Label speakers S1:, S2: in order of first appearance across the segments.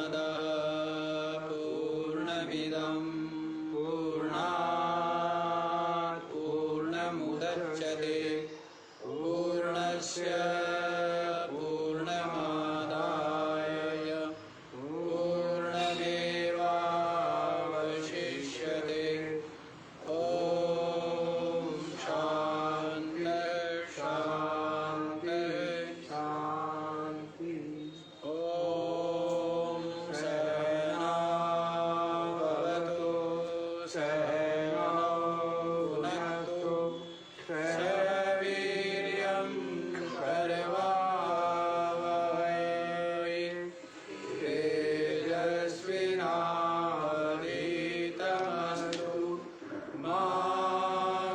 S1: पूर्णमदः पूर्णमिदं पूर्णात् पूर्णमुदच्यते पूर्णस्य पूर्णमादाय पूर्णमेवावशिष्यते। ॐ शान्ति शान्ति शान्ति। ॐ सहना भवतु सहनौ भुनक्तु सह वीर्यं करवावहै तेजस्विनावधीतमस्तु मा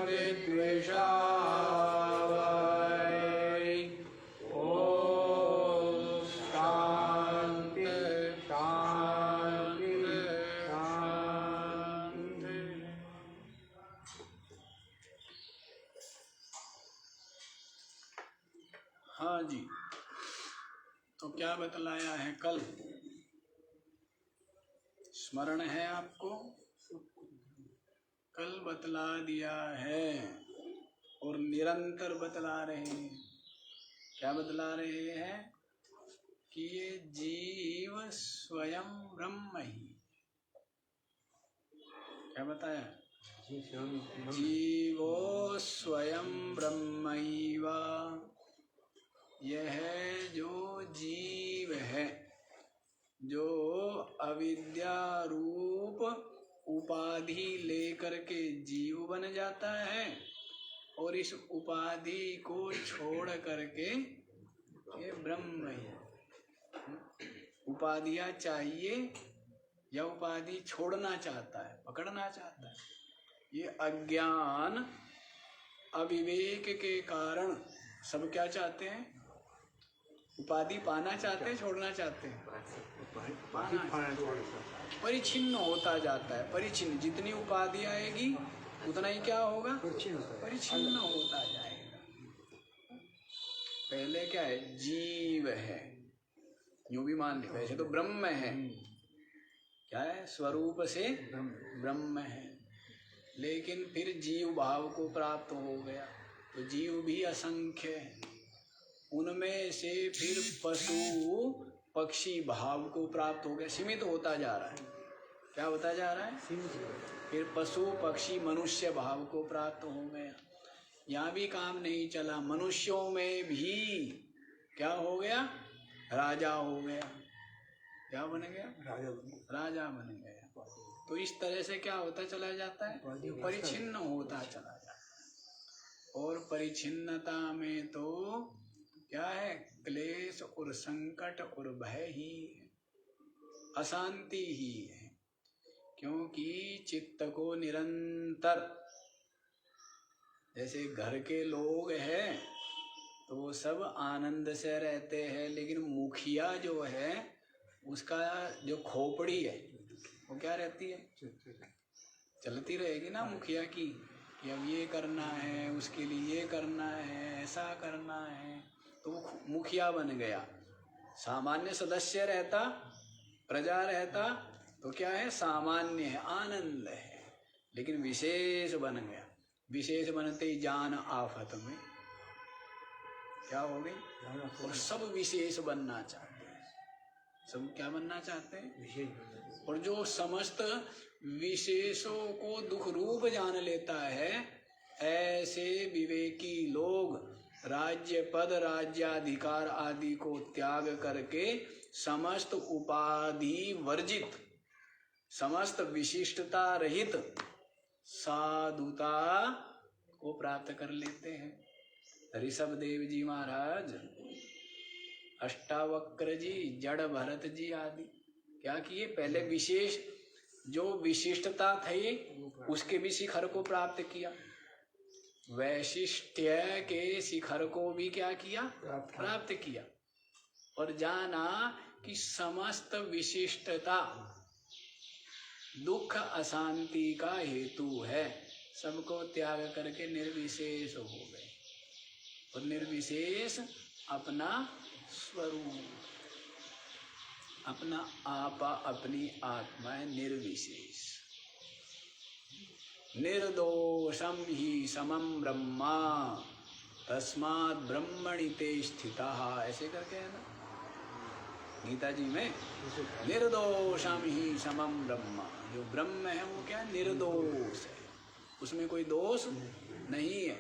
S1: विद्विषावहै। ॐ शान्ति शान्ति शान्ति। हाँ जी, तो क्या बतलाया है कल? स्मरण है आपको? कल बतला दिया है और निरंतर बतला रहे हैं। क्या बतला रहे हैं? कि ये जीव स्वयं ब्रह्म ही। क्या बताया? जीवो स्वयं ब्रह्मैव। यह जो जीव है, जो अविद्या रूप उपाधि लेकर के जीव बन जाता है और इस उपाधि को छोड़ करके ये ब्रह्म है। उपाधियां चाहिए या उपाधि छोड़ना चाहता है, पकड़ना चाहता है। ये अज्ञान अविवेक के कारण सब क्या चाहते हैं? उपाधि पाना चाहते हैं, छोड़ना चाहते हैं? परिचिन्न होता जाता है। परिचिन्न, जितनी उपाधि आएगी उतना ही क्या होगा? परिचिन्न होता जाएगा। पहले क्या है? जीव है, यूं भी मान लिया। वैसे तो ब्रह्म है। क्या है? स्वरूप से ब्रह्म है, लेकिन फिर जीव भाव को प्राप्त हो गया तो जीव भी असंख्य है। उनमें से फिर पशु पक्षी भाव को प्राप्त हो गया, सीमित होता जा रहा है। क्या होता जा रहा है? फिर पशु पक्षी मनुष्य भाव को प्राप्त हो गया। यहाँ भी काम नहीं चला, मनुष्यों में भी क्या हो गया? राजा हो गया। क्या बन गया? राजा बन गया। तो इस तरह से क्या होता चला जाता है? परिचिन्न होता चला जाता है। और परिचिन्नता में तो क्या है? क्लेश और संकट और भय ही है, अशांति ही है। क्योंकि चित्त को निरंतर, जैसे घर के लोग हैं तो वो सब आनंद से रहते हैं, लेकिन मुखिया जो है उसका जो खोपड़ी है वो क्या रहती है? चलती रहेगी ना मुखिया की, कि अब ये करना है, उसके लिए ये करना है, ऐसा करना है। तो वो मुखिया बन गया। सामान्य सदस्य रहता, प्रजा रहता तो क्या है? सामान्य है, आनंद है। लेकिन विशेष बन गया। विशेष बनते ही जान आफत में क्या हो गई? और सब विशेष बनना चाहते हैं। सब क्या बनना चाहते हैं? विशेष। और जो समस्त विशेषों को दुख रूप जान लेता है, ऐसे विवेकी लोग राज्य पद राज्याधिकार आदि को त्याग करके समस्त उपाधि वर्जित, समस्त विशिष्टता रहित साधुता को प्राप्त कर लेते हैं। ऋषभ देव जी महाराज, अष्टावक्र जी, जड़ भरत जी आदि क्या किए? पहले विशेष जो विशिष्टता थी उसके भी शिखर को प्राप्त किया। वैशिष्ट्य के शिखर को भी क्या किया? प्राप्त किया। और जाना कि समस्त विशिष्टता दुख अशांति का हेतु है। सबको त्याग करके निर्विशेष हो गए और निर्विशेष अपना स्वरूप। अपना आपा, अपनी आत्मा है निर्विशेष। निर्दोषम ही समम ब्रह्मा तस्मात् ब्रह्मणि ते स्थितः, ऐसे करके है ना गीता जी में। निर्दोषम ही समम ब्रह्म, जो ब्रह्म है वो क्या है? निर्दोष है, उसमें कोई दोष नहीं है।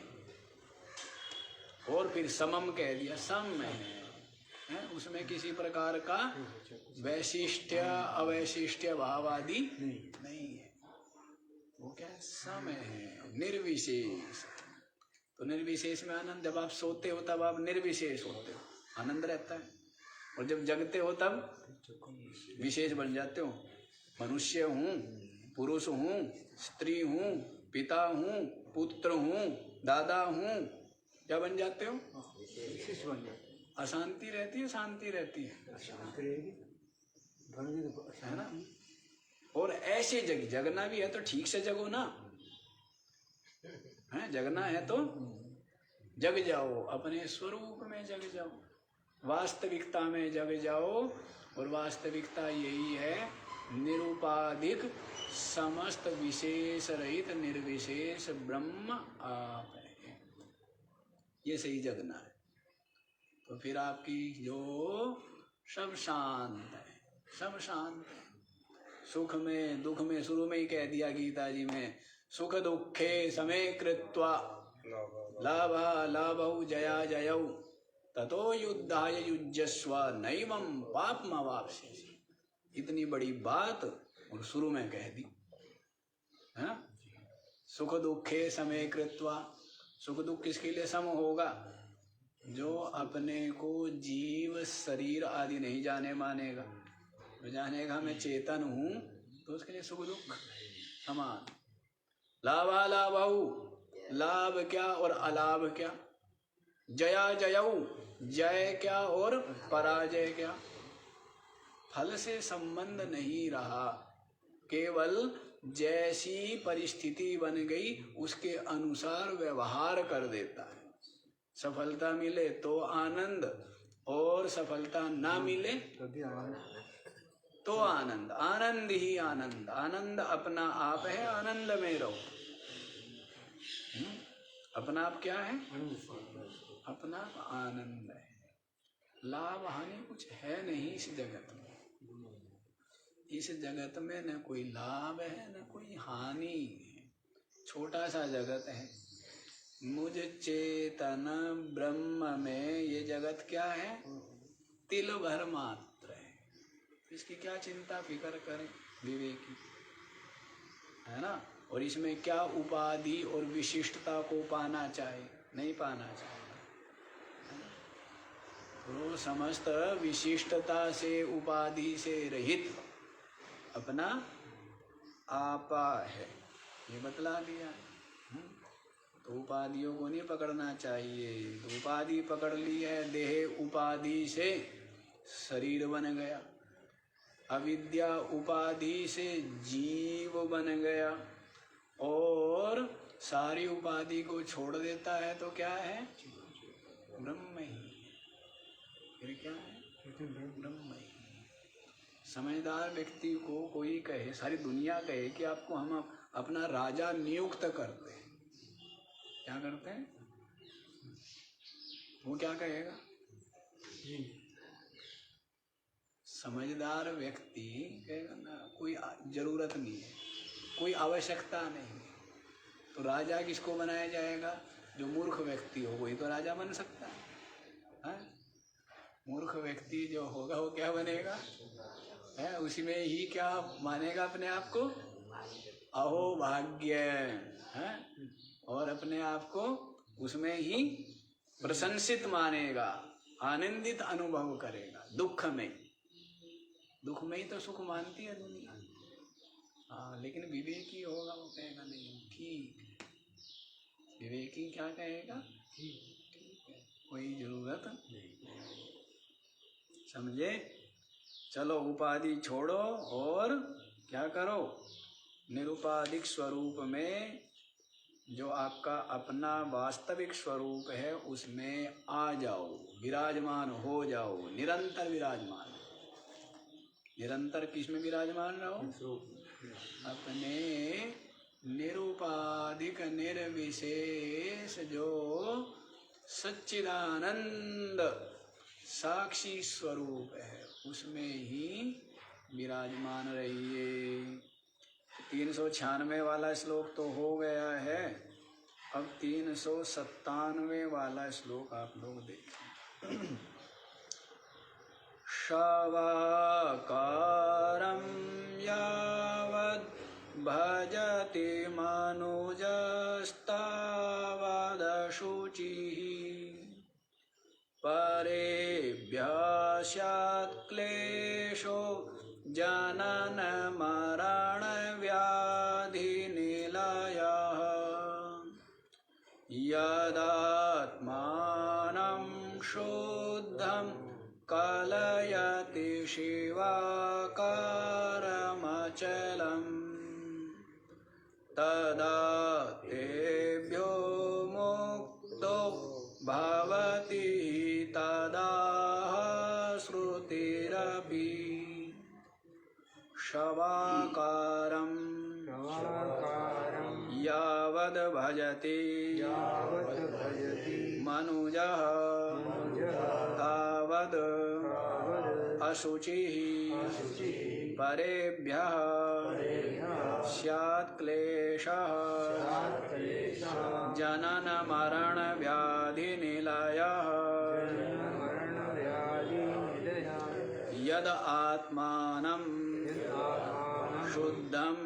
S1: और फिर समम कह दिया, सम है, उसमें किसी प्रकार का वैशिष्ट्य अवैशिष्ट्य भाव आदि नहीं है। वो क्या है? सम है, निर्विशेष। तो निर्विशेष में आनंद। जब आप सोते हो तब आप निर्विशेष होते हो, आनंद रहता है। और जब जगते हो तब विशेष बन जाते हो। मनुष्य हूँ, पुरुष हूँ, स्त्री हूँ, पिता हूँ, पुत्र हूँ, दादा हूँ, क्या बन जाते हो? विशेष बन जाते हो। अशांति रहती है, शांति रहती है, शांति रहेगी, है ना। और ऐसे जगना भी है तो ठीक से जगो ना, है जगना है तो जग जाओ, अपने स्वरूप में जग जाओ, वास्तविकता में जग जाओ। और वास्तविकता यही है, निरुपाधिक समस्त विशेष रहित निर्विशेष ब्रह्म आप है। ये सही जगना है। तो फिर आपकी जो सब शांत है, सब शांत है। सुख में दुख में, शुरू में ही कह दिया गीता जी में, सुख दुखे समे कृत्वा लाभा लाभौ जया जयौ ततो युद्धाय युज्यस्व नैवं पापमवाप्स्यसि। इतनी बड़ी बात और शुरू में कह दी, है ना। सुख दुखे समे कृत्वा, सुख दुख किसके लिए सम होगा? जो अपने को जीव शरीर आदि नहीं जाने मानेगा, जो जानेगा मैं चेतन हूँ, तो उसके लिए सुख दुख समान। लाभा लाभौ, लाभ क्या और अलाभ क्या? जया जयौ, जय क्या और पराजय क्या? फल से संबंध नहीं रहा, केवल जैसी परिस्थिति बन गई उसके अनुसार व्यवहार कर देता है। सफलता मिले तो आनंद, और सफलता ना मिले तो आनंद। आनंद ही आनंद, आनंद अपना आप है, आनंद में रहो। अपना आप क्या है? अपना आनंद है। लाभ हानि कुछ है नहीं इस जगत में। इस जगत में न कोई लाभ है न कोई हानि है, छोटा सा जगत है। मुझ चेतन ब्रह्म में ये जगत क्या है? तिल भर मात्र है। इसकी क्या चिंता फिकर करें विवेकी, है ना। और इसमें क्या उपाधि और विशिष्टता को पाना चाहे? नहीं पाना चाहिए। तो समस्त विशिष्टता से, उपाधि से रहित अपना आपा है, ये बतला दिया। तो उपाधियों को नहीं पकड़ना चाहिए। तो उपाधि पकड़ ली है, देह उपाधि से शरीर बन गया, अविद्या उपाधि से जीव बन गया, और सारी उपाधि को छोड़ देता है तो क्या है? ब्रह्म ही। फिर क्या है? ब्रह्म ही। समझदार व्यक्ति को कोई कहे, सारी दुनिया कहे कि आपको हम अपना राजा नियुक्त करते हैं, क्या करते हैं? वो क्या कहेगा? समझदार व्यक्ति कहेगा ना, कोई जरूरत नहीं है, कोई आवश्यकता नहीं है। तो राजा किसको बनाया जाएगा? जो मूर्ख व्यक्ति हो वही तो राजा बन सकता है। मूर्ख व्यक्ति जो होगा वो क्या बनेगा? है उसी में ही क्या मानेगा अपने आप को? अहो भाग्य है, और अपने आप को उसमें ही प्रशंसित मानेगा, आनंदित अनुभव करेगा। दुख में ही तो सुख मानती है दुनिया। हाँ, लेकिन विवेकी होगा वो कहेगा नहीं ठीक है। विवेकी क्या कहेगा? ठीक है, कोई जरूरत नहीं। समझे? चलो उपाधि छोड़ो और क्या करो? निरुपाधिक स्वरूप में जो आपका अपना वास्तविक स्वरूप है उसमें आ जाओ, विराजमान हो जाओ, निरंतर विराजमान। निरंतर किसमें विराजमान रहो? अपने निरुपाधिक निर्विशेष जो सच्चिदानंद साक्षी स्वरूप है उसमें ही विराजमान रहिए। 396 वाला श्लोक तो हो गया है। अब 397 वाला श्लोक आप लोग देखें। शवाकारं यावद् भजति मनुजस्तावदशुचिः परेभ्यः स्यात् क्लेशो जनन मरण व्याधि निलयः यदात्मानं शुद्धं कलयति शिवाकारमचलम् तदा तेभ्यो मुक्तो भवति तदा श्रुतिरपि शवाकारं यावद् भजति मनुजः तावद् अशुचिः परेभ्यः स्यात् क्लेशः जनन मरण व्याधि निलयः यद आत्मानं शुद्धं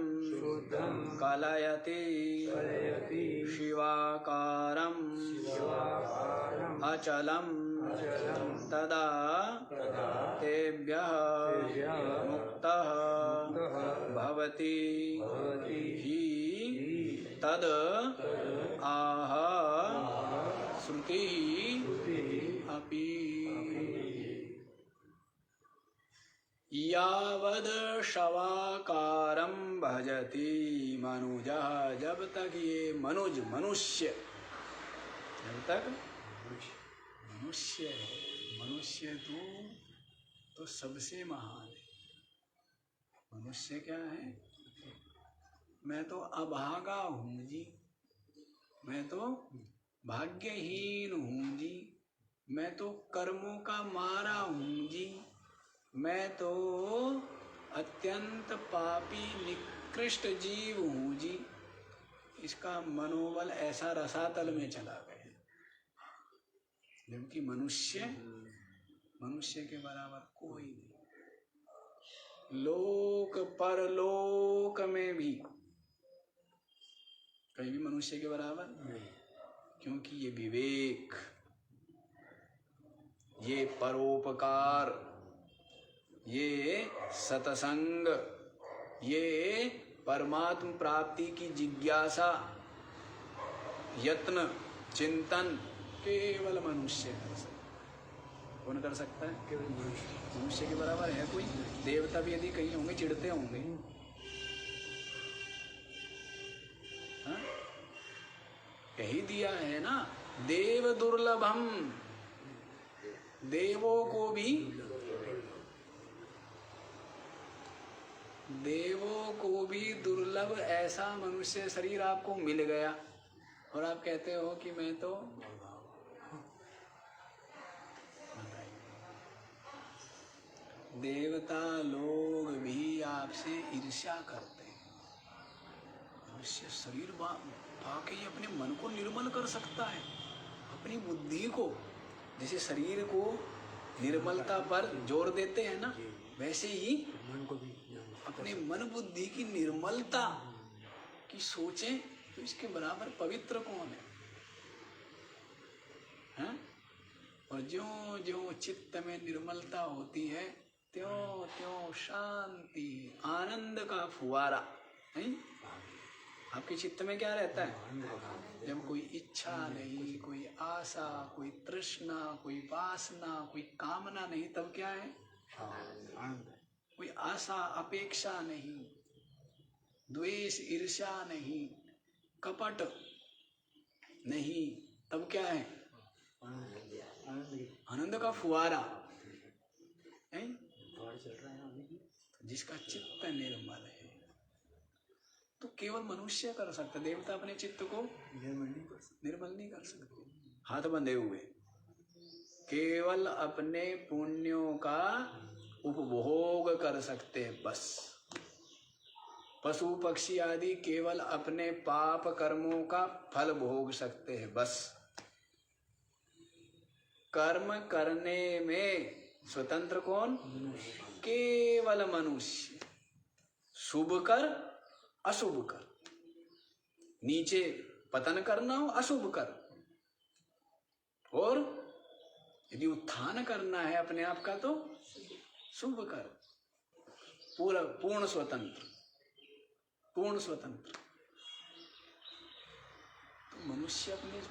S1: कलयति शिवाकारम् अचलं तदा तेभ्यः मुक्तः भवति हि तद आह श्रुतिः अपि। यावद शवाकारं भजति मनुजः, जब तक ये मनुष्य जब तक मनुष्य है, मनुष्य तो सबसे महान है। मनुष्य क्या है? मैं तो अभागा हूँ जी, मैं तो भाग्यहीन हूँ जी, मैं तो कर्मों का मारा हूँ जी, मैं तो अत्यंत पापी निकृष्ट जीव हूँ जी। इसका मनोबल ऐसा रसातल में चला गया, जबकि मनुष्य के बराबर कोई नहीं। लोक परलोक में भी कहीं भी मनुष्य के बराबर नहीं, क्योंकि ये विवेक, ये परोपकार, ये सत्संग, ये परमात्म प्राप्ति की जिज्ञासा, यत्न, चिंतन केवल मनुष्य कर सकता है। कौन कर सकता है? केवल मनुष्य के बराबर है कोई? देवता भी यदि कहीं होंगे चिढ़ते होंगे। हाँ? कही दिया है ना, देव दुर्लभम, देवों को भी दुर्लभ ऐसा मनुष्य शरीर आपको मिल गया और आप कहते हो कि मैं तो देवता लोग भी आपसे ईर्ष्या करते हैं। मनुष्य शरीर पाके ही अपने मन को निर्मल कर सकता है, अपनी बुद्धि को। जैसे शरीर को निर्मलता पर जोर देते हैं ना, वैसे ही मन को भी अपने मन बुद्धि की निर्मलता की सोचें तो इसके बराबर पवित्र कौन है? हैं? और ज्यों चित्त में निर्मलता होती है त्यों त्यों शांति, आनंद का फुवारा। नहीं? आपके चित्त में क्या रहता है? जब कोई इच्छा नहीं, कोई आशा, कोई तृष्णा, कोई वासना, कोई कामना नहीं, तब क्या है? आनंद। कोई आशा अपेक्षा नहीं, द्वेष ईर्ष्या नहीं, कपट नहीं, तब क्या है? आनंद का फुवारा। जिसका चित्त निर्मल है। तो केवल मनुष्य कर सकता, देवता अपने चित्त को निर्मल नहीं कर सकते। हाथ बंधे हुए केवल अपने पुण्यों का उपभोग कर सकते हैं बस। पशु पक्षी आदि केवल अपने पाप कर्मों का फल भोग सकते हैं बस। कर्म करने में स्वतंत्र कौन? केवल मनुष्य। शुभ कर अशुभ कर, नीचे पतन करना हो अशुभ कर, और यदि उत्थान करना है अपने आप का तो शुभ कर। पूर्ण स्वतंत्र, पूर्ण स्वतंत्र। तो मनुष्य अपने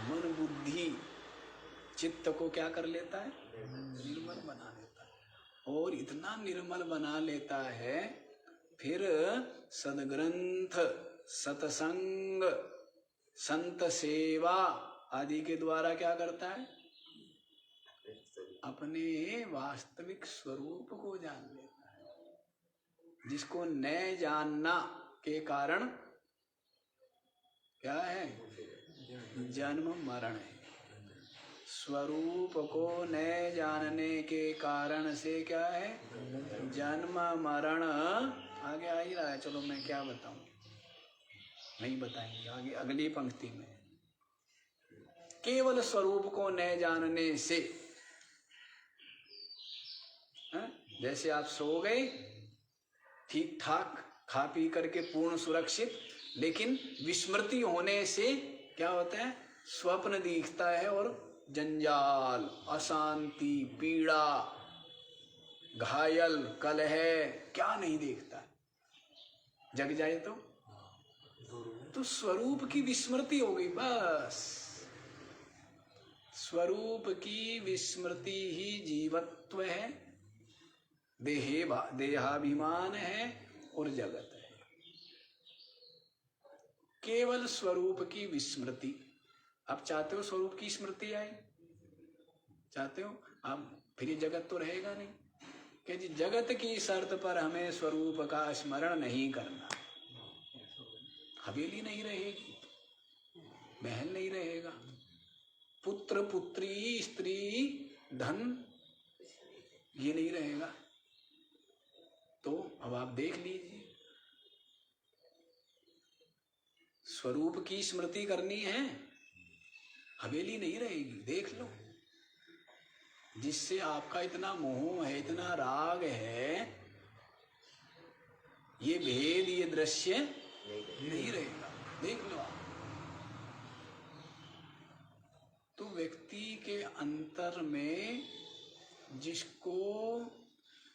S1: मन बुद्धि चित्त को क्या कर लेता है? निर्मल बना लेता है। और इतना निर्मल बना लेता है, फिर सद्ग्रंथ, सत्संग, संत सेवा आदि के द्वारा क्या करता है? अपने वास्तविक स्वरूप को जान लेता है। जिसको न जानना के कारण क्या है? जन्म मरण है। स्वरूप को न जानने के कारण से क्या है? जन्म मरण। आगे आ ही रहा है, चलो मैं क्या बताऊं, नहीं बताएंगे आगे अगली पंक्ति में। केवल स्वरूप को न जानने से, जैसे आप सो गए ठीक ठाक खा पी करके पूर्ण सुरक्षित, लेकिन विस्मृति होने से क्या होता है? स्वप्न दिखता है और जंजाल, अशांति, पीड़ा, घायल, कलह, क्या नहीं देखता? जग जाए तो स्वरूप की विस्मृति हो गई बस। स्वरूप की विस्मृति ही जीवत्व है, देहाभिमान है और जगत है। केवल स्वरूप की विस्मृति। आप चाहते हो स्वरूप की स्मृति आए? चाहते हो आप? फिर ये जगत तो रहेगा नहीं। कि जी जगत की शर्त पर हमें स्वरूप का स्मरण नहीं करना। हवेली नहीं रहेगी, महल नहीं रहेगा, पुत्र पुत्री स्त्री धन ये नहीं रहेगा। तो अब आप देख लीजिए, स्वरूप की स्मृति करनी है, हवेली नहीं रहेगी। देख लो, जिससे आपका इतना मोह है, इतना राग है, ये भेद, ये दृश्य नहीं रहेगा। देख लो आप। तो व्यक्ति के अंतर में जिसको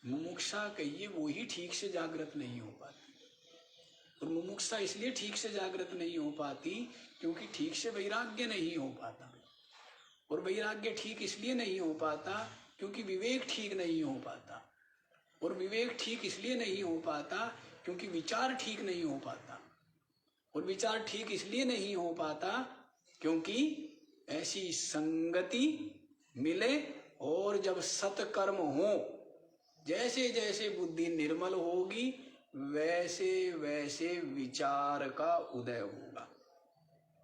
S1: मुमुक्षा कहिए, वो ही ठीक से जागृत नहीं हो पाती। और मुमुक्षा इसलिए ठीक से जागृत नहीं हो पाती क्योंकि ठीक से वैराग्य नहीं हो पाता। और वैराग्य ठीक इसलिए नहीं हो पाता क्योंकि विवेक ठीक नहीं हो पाता। और विवेक ठीक इसलिए नहीं हो पाता क्योंकि विचार ठीक नहीं हो पाता। और विचार ठीक इसलिए नहीं हो पाता क्योंकि ऐसी संगति मिले, और जब सत्कर्म हो, जैसे जैसे बुद्धि निर्मल होगी वैसे वैसे विचार का उदय होगा।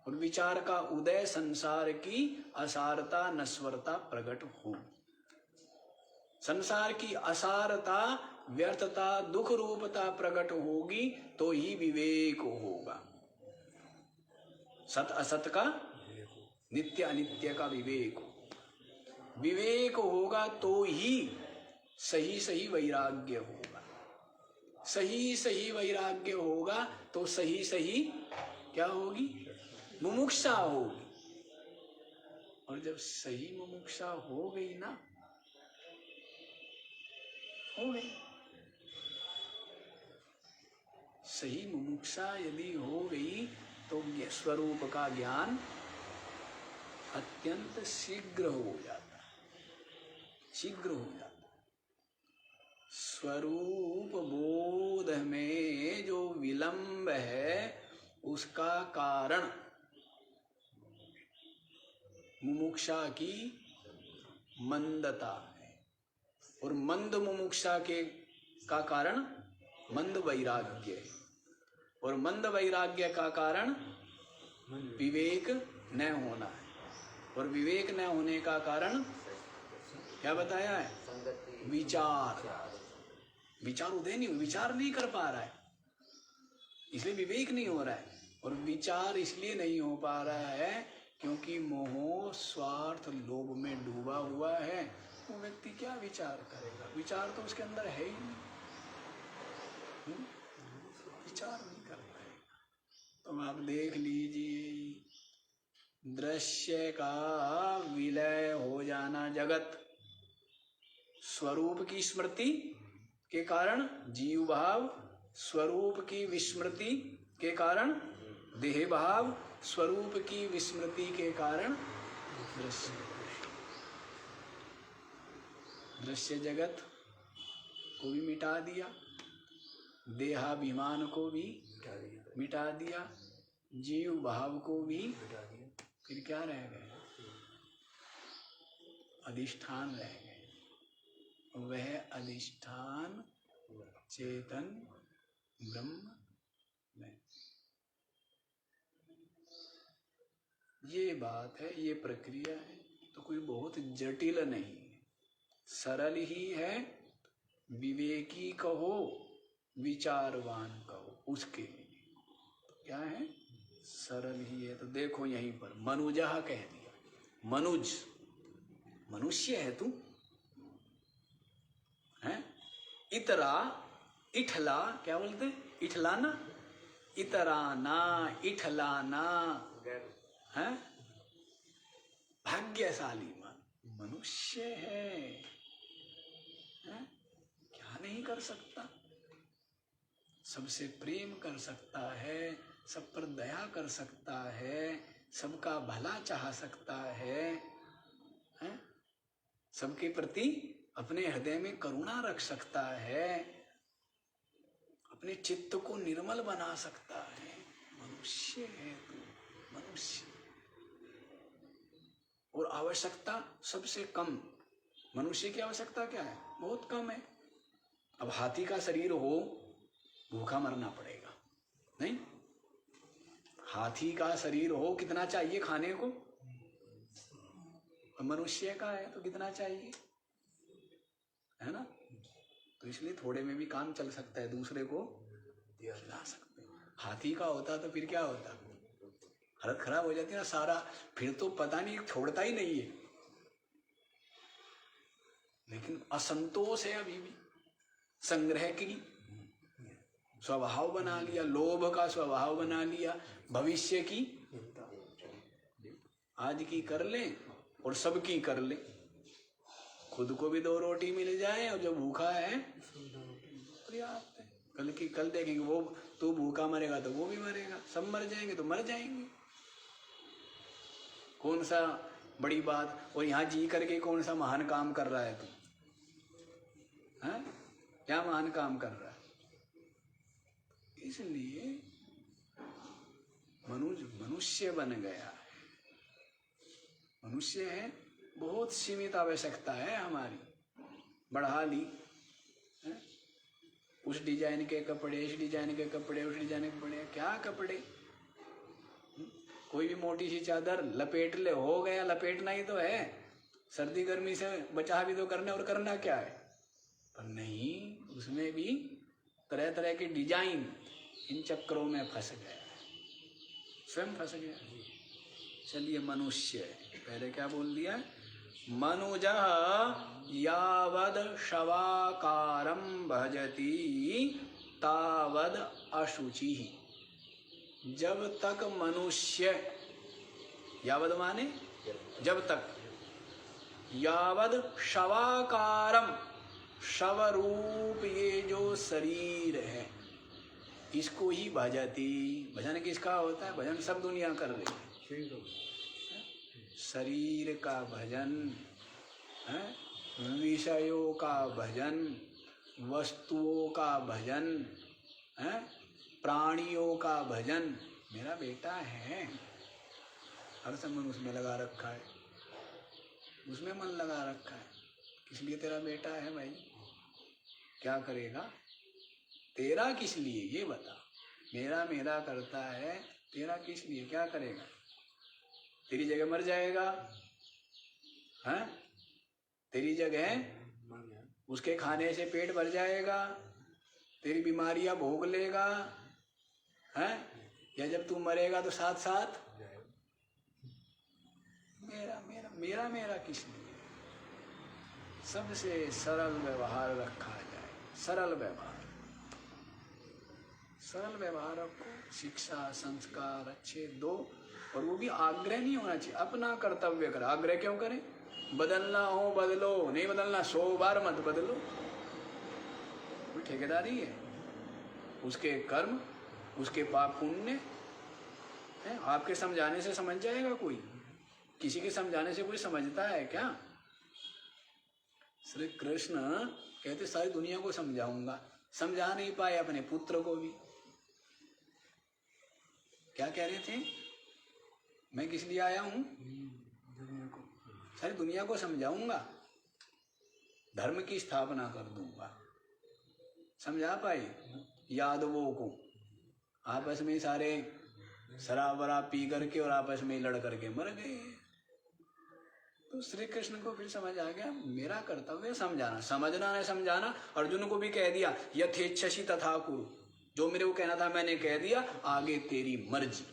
S1: और विचार का उदय संसार की असारता, नश्वरता प्रकट हो। संसार की असारता, व्यर्थता, दुख रूपता प्रकट होगी तो ही विवेक होगा। सत असत का, नित्य अनित्य का विवेक। विवेक होगा तो ही सही सही वैराग्य होगा। सही सही वैराग्य होगा तो सही सही क्या होगी? मुमुक्षा होगी। और जब सही मुमुक्षा हो गई ना, हो गई सही मुमुक्षा यदि हो गई तो स्वरूप का ज्ञान अत्यंत शीघ्र हो जाता है। शीघ्र हो जाता है। स्वरूप बोध में जो विलंब है उसका कारण मुमुक्षा की मंदता है। और मंद मुमुक्षा के का कारण मंद वैराग्य, और मंद वैराग्य का कारण विवेक न होना है, और विवेक न होने का कारण क्या बताया है? विचार। विचार उदय नहीं, विचार नहीं कर पा रहा है, इसलिए विवेक नहीं हो रहा है। और विचार इसलिए नहीं हो पा रहा है क्योंकि मोह स्वार्थ लोभ में डूबा हुआ है। वो व्यक्ति क्या विचार करेगा? विचार तो उसके अंदर है ही नहीं, विचार नहीं कर पाएगा। तो आप देख लीजिए, दृश्य का विलय हो जाना, जगत स्वरूप की स्मृति के कारण जीव भाव, स्वरूप की विस्मृति के कारण देह भाव, स्वरूप की विस्मृति के कारण दृश्य। दृश्य जगत को भी मिटा दिया, देहाभिमान को भी मिटा दिया, जीव भाव को भी मिटा दिया, फिर क्या रह गए? अधिष्ठान रह गए। वह अधिष्ठान चेतन ब्रह्म में। ये बात है, ये प्रक्रिया है। तो कोई बहुत जटिल नहीं है, सरल ही है। विवेकी कहो, विचारवान कहो, उसके लिए क्या है? सरल ही है। तो देखो यहीं पर मनुजः कह दिया, मनुज, मनुष्य है तू, है? इतरा, इठला, क्या बोलते हैं? इठलाना, इतराना, इठलाना, है? भाग्यशाली मनुष्य है, क्या नहीं कर सकता? सबसे प्रेम कर सकता है, सब पर दया कर सकता है, सबका भला चाह सकता है? सबके प्रति अपने हृदय में करुणा रख सकता है, अपने चित्त को निर्मल बना सकता है। मनुष्य है तू, मनुष्य। और आवश्यकता सबसे कम, मनुष्य की आवश्यकता क्या है? बहुत कम है। अब हाथी का शरीर हो, भूखा मरना पड़ेगा, नहीं? हाथी का शरीर हो, कितना चाहिए खाने को? मनुष्य का है तो कितना चाहिए, है ना? तो इसलिए थोड़े में भी काम चल सकता है, दूसरे को खिला सकते हैं। हाथी का होता तो फिर क्या होता? हालत खराब हो जाती है ना सारा, फिर तो पता नहीं, छोड़ता ही नहीं है। लेकिन असंतोष है अभी भी, संग्रह की स्वभाव बना लिया, लोभ का स्वभाव बना लिया, भविष्य की आज की कर ले और सबकी कर ले, खुद को भी 2 रोटी मिल जाए, और जो भूखा है पर्याप्त है। कल देखेंगे, वो तू भूखा मरेगा तो वो भी मरेगा, सब मर जाएंगे तो मर जाएंगे। कौन सा बड़ी बात? और यहाँ जी करके कौन सा महान काम कर रहा है तू? हैं? क्या महान काम कर रहा है? इसलिए मनुष्य बन गया है, मनुष्य है। बहुत सीमित आवश्यकता है हमारी, बढ़ा ली है? उस डिजाइन के कपड़े, इस डिजाइन के कपड़े, उस डिजाइन के कपड़े, क्या कपड़े? कोई भी मोटी सी चादर लपेट ले, हो गया, लपेटना ही तो है। सर्दी गर्मी से बचा भी तो करना, और करना क्या है? पर नहीं, उसमें भी तरह तरह के डिजाइन, इन चक्रों में फंस गया, स्वयं फंस गया। चलिए, मनुष्य, पहले क्या बोल दिया? मनुजः यावद शवाकारं भजति तावद अशुचि। जब तक मनुष्य, यावद माने जब तक, यावद शवाकारम, शवरूप ये जो शरीर है, इसको ही भजती। भजन किसका होता है? भजन सब दुनिया कर रही है। शरीर का भजन है, विषयों का भजन, वस्तुओं का भजन है, प्राणियों का भजन। मेरा बेटा है, हर समय उसमें लगा रखा है, उसमें मन लगा रखा है। किस लिए तेरा बेटा है भाई? क्या करेगा? तेरा किस लिए ये बता। मेरा मेरा करता है, तेरा किस लिए, क्या करेगा? तेरी जगह मर जाएगा, हैं? तेरी जगह उसके खाने से पेट भर जाएगा, तेरी बीमारियां भोग लेगा, हैं? या जब तू मरेगा तो साथ साथ मेरा मेरा मेरा मेरा किस लिए? सबसे सरल व्यवहार रखा जाए, सरल व्यवहार, सरल व्यवहार रखो, शिक्षा संस्कार अच्छे दो, और वो भी आग्रह नहीं होना चाहिए, अपना कर्तव्य कर। आग्रह क्यों करें? बदलना हो बदलो, नहीं बदलना 100 बार मत बदलो। वो ठेकेदारी है, उसके कर्म, उसके पाप पुण्य है। आपके समझाने से समझ जाएगा कोई? किसी के समझाने से कोई समझता है क्या? श्री कृष्ण कहते सारी दुनिया को समझाऊंगा, समझा नहीं पाए अपने पुत्र को भी। क्या कह रहे थे? मैं किस लिए आया हूं? सारी दुनिया को समझाऊंगा, धर्म की स्थापना कर दूंगा। समझा पाए? यादवों को आपस में सारे शराब वराब पी करके और आपस में लड़ करके मर गए। तो श्री कृष्ण को फिर समझ आ गया, मेरा कर्तव्य समझाना, समझना नहीं समझाना। अर्जुन को भी कह दिया, यथेच्छसि तथा कुरु, जो मेरे को कहना था मैंने कह दिया, आगे तेरी मर्जी,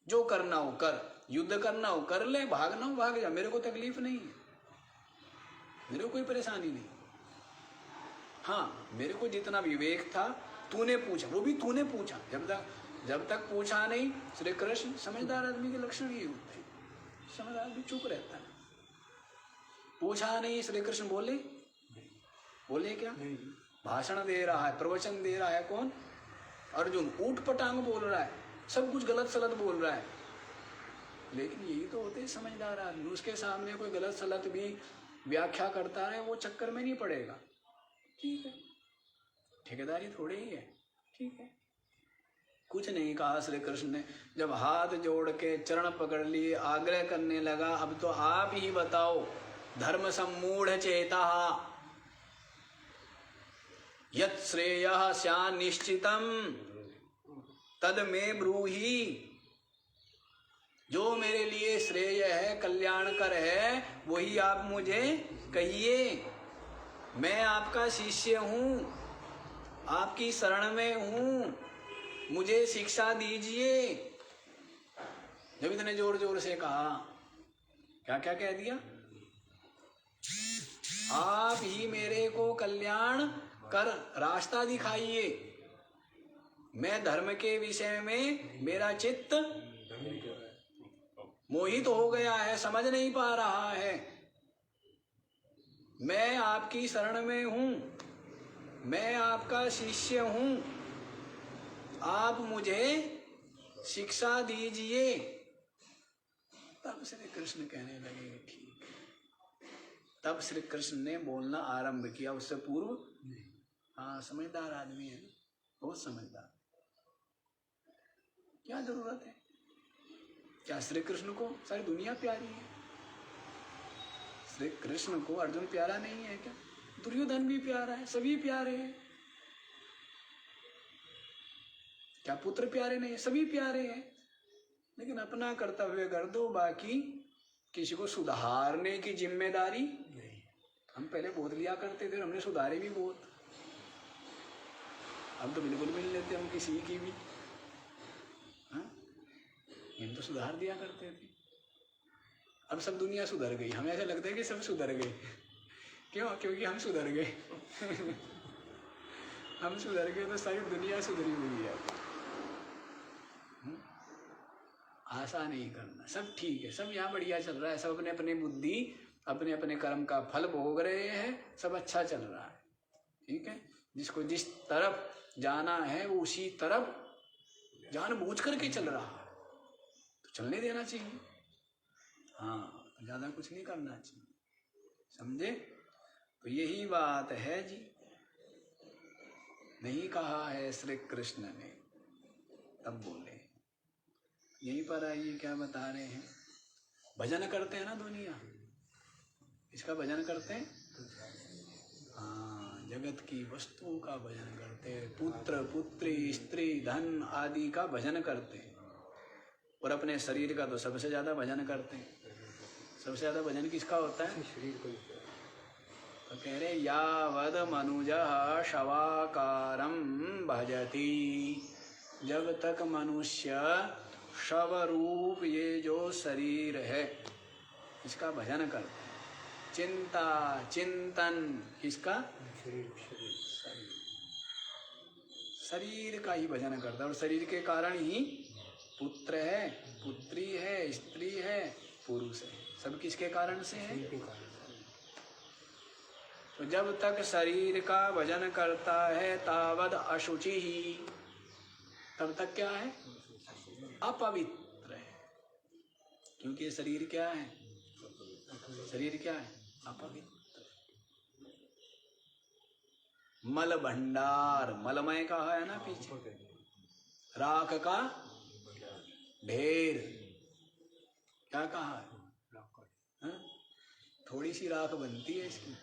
S1: जो करना हो कर, युद्ध करना हो कर ले, भागना हो भाग जा, मेरे को तकलीफ नहीं है, मेरे को कोई परेशानी नहीं। हाँ, मेरे को जितना विवेक था तूने पूछा, वो भी तूने पूछा। जब तक पूछा नहीं, श्री कृष्ण, समझदार आदमी के लक्षण ये होते हैं, समझदार आदमी चुप रहता है। पूछा नहीं, श्री कृष्ण बोले क्या? भाषण दे रहा है, प्रवचन दे रहा है कौन? अर्जुन। ऊट पटांग बोल रहा है, सब कुछ गलत सलत बोल रहा है, लेकिन यही तो होते समझदार आदमी। उसके सामने कोई गलत सलत भी व्याख्या करता रहे, वो चक्कर में नहीं पड़ेगा। ठीक है, ठेकेदारी थोड़ी ही है, ठीक है। कुछ नहीं कहा श्री कृष्ण ने, जब हाथ जोड़ के चरण पकड़ लिए, आग्रह करने लगा, अब तो आप ही बताओ, धर्म सम्मूढ़ चेता यत् श्रेयः स्यात् निश्चितम् तद मे ब्रूहि। जो मेरे लिए श्रेय है, कल्याणकर है, वही आप मुझे कहिए। मैं आपका शिष्य हूं, आपकी शरण में हूं, मुझे शिक्षा दीजिए। जब इतने जोर जोर से कहा, क्या क्या कह दिया? आप ही मेरे को कल्याण कर रास्ता दिखाइए। मैं धर्म के विषय में मेरा चित्त मोहित हो गया है, समझ नहीं पा रहा है। मैं आपकी शरण में हूं, मैं आपका शिष्य हूं, आप मुझे शिक्षा दीजिए। तब श्री कृष्ण कहने लगे ठीक है। तब श्री कृष्ण ने बोलना आरंभ किया, उससे पूर्व हाँ, समझदार आदमी है, बहुत समझदार। क्या जरूरत है? क्या श्री कृष्ण को सारी दुनिया प्यारी है? श्री कृष्ण को अर्जुन प्यारा नहीं है क्या? दुर्योधन भी प्यारा है, सभी प्यारे हैं। क्या पुत्र प्यारे नहीं है? सभी प्यारे हैं। लेकिन अपना कर्तव्य कर दो, बाकी किसी को सुधारने की जिम्मेदारी नहीं। हम पहले बहुत लिया करते थे, हमने सुधारे भी बहुत। अब तो बिल्कुल भी नहीं लेते हम किसी की भी। हम तो सुधार दिया करते थे, अब सब दुनिया सुधर गई। हमें ऐसा लगता है कि सब सुधर गए। क्यों? क्योंकि हम सुधर गए। हम सुधर गए तो सारी दुनिया सुधरी हुई है। आशा नहीं करना, सब ठीक है, सब यहाँ बढ़िया चल रहा है, सब अपने अपने बुद्धि, अपने अपने कर्म का फल भोग रहे हैं, सब अच्छा चल रहा है, ठीक है। जिसको जिस तरफ जाना है वो उसी तरफ जानबूझ करके चल रहा है, तो चलने देना चाहिए। हाँ, ज्यादा कुछ नहीं करना चाहिए, समझे? तो यही बात है जी। नहीं कहा है श्री कृष्ण ने, तब बोले। यहीं पर आइए, क्या बता रहे हैं? भजन करते हैं ना दुनिया, इसका भजन करते हैं। हाँ, जगत की वस्तुओं का भजन करते हैं, पुत्र पुत्री स्त्री धन आदि का भजन करते हैं, और अपने शरीर का तो सबसे ज्यादा भजन करते हैं। सबसे ज्यादा भजन किसका होता है? तो कह रहे यावद मनुजः शवाकारं भजति, जब तक मनुष्य शव रूप ये जो शरीर है इसका भजन करते हैं। चिंता चिंतन किसका? शरीर का ही भजन करता है, और शरीर के कारण ही पुत्र है, पुत्री है, स्त्री है, पुरुष है, सब किसके कारण से है? तो जब तक शरीर का भजन करता है तावद अशुचि ही, तब तक क्या है? अपवित्र है। क्योंकि ये शरीर क्या है? शरीर क्या है? अपवित्र। मल भंडार, मलमय कहा है ना पीछे, राख का ढेर, क्या कहा है? थोड़ी सी राख बनती है इसकी,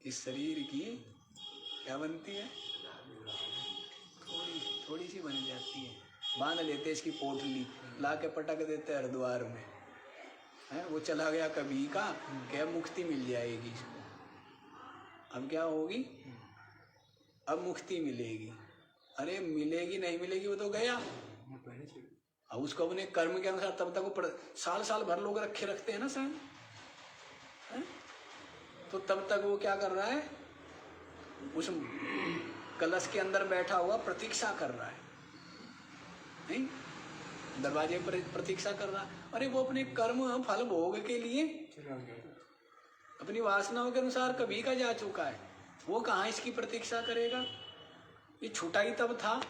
S1: इस शरीर की क्या बनती है? थोड़ी सी बन जाती है। बांध लेते इसकी पोटली, ला के पटक देते हरिद्वार में, है वो चला गया कभी का, क्या मुक्ति मिल जाएगी इसको। अब क्या होगी? अब मुक्ति मिलेगी। अरे मिलेगी नहीं मिलेगी वो तो गया। अब उसको अपने कर्म के अनुसार तब तक वो साल साल भर लोग रखे रखते हैं ना शायद, तो तब तक वो क्या कर रहा है? उस कलश के अंदर बैठा हुआ प्रतीक्षा कर रहा है, नहीं दरवाजे पर प्रतीक्षा कर रहा है। अरे वो अपने कर्म फल भोग के लिए अपनी वासनाओं के अनुसार कभी का जा चुका है, वो कहाँ इसकी प्रतीक्षा करेगा? ये छूटा ही तब था,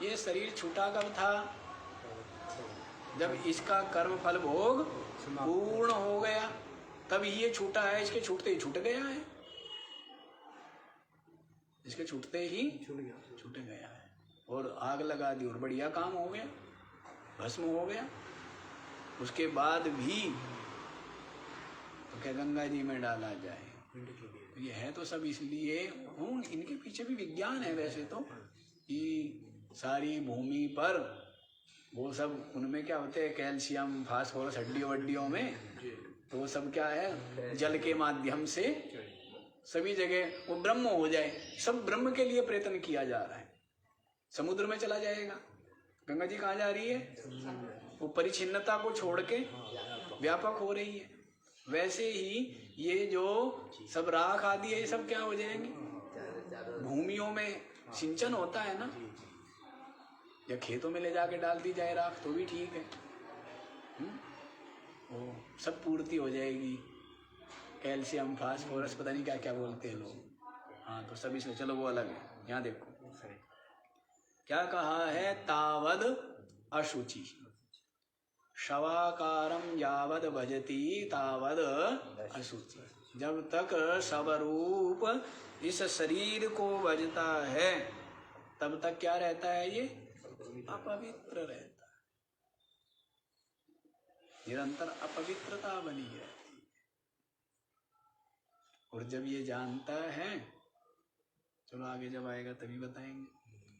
S1: ये शरीर छूटा कब था? जब इसका कर्म फल भोग पूर्ण हो गया, तब ये छूटा है। इसके छूटते ही छूट गया है, इसके छूटते ही छूट गया है, और आग लगा दी और बढ़िया काम हो गया, भस्म हो गया। उसके बाद भी तो क्या गंगा जी में डाला जाए? ये है तो सब इसलिए इनके पीछे भी विज्ञान है वैसे तो, कि सारी भूमि पर वो सब उनमें क्या होते हैं, कैल्शियम फास्फोरस हड्डियों वड्डियों में, तो वो सब क्या है जल के माध्यम से सभी जगह वो ब्रह्म हो जाए। सब ब्रह्म के लिए प्रयत्न किया जा रहा है। समुद्र में चला जाएगा, गंगा जी कहाँ जा रही है? वो परिच्छिन्नता को छोड़ के व्यापक हो रही है। वैसे ही ये जो सब राख आदि है ये सब क्या हो जाएंगे? भूमियों में सिंचन होता है ना, या खेतों में ले जाके डाल दी जाए राख तो भी ठीक है, वो सब पूर्ति हो जाएगी। कैल्शियम फास्फोरस पता नहीं क्या क्या बोलते हैं लोग, हाँ तो सब इसमें, चलो वो अलग है। यहाँ देखो क्या कहा है, तावद अशुचि शवाकारम यावद भजति तावद अशुचि। जब तक स्वरूप इस शरीर को भजता है तब तक क्या रहता है? ये अपवित्र रहता है, निरंतर अपवित्रता बनी रहती है। और जब ये जानता है, चलो आगे जब आएगा तभी बताएंगे,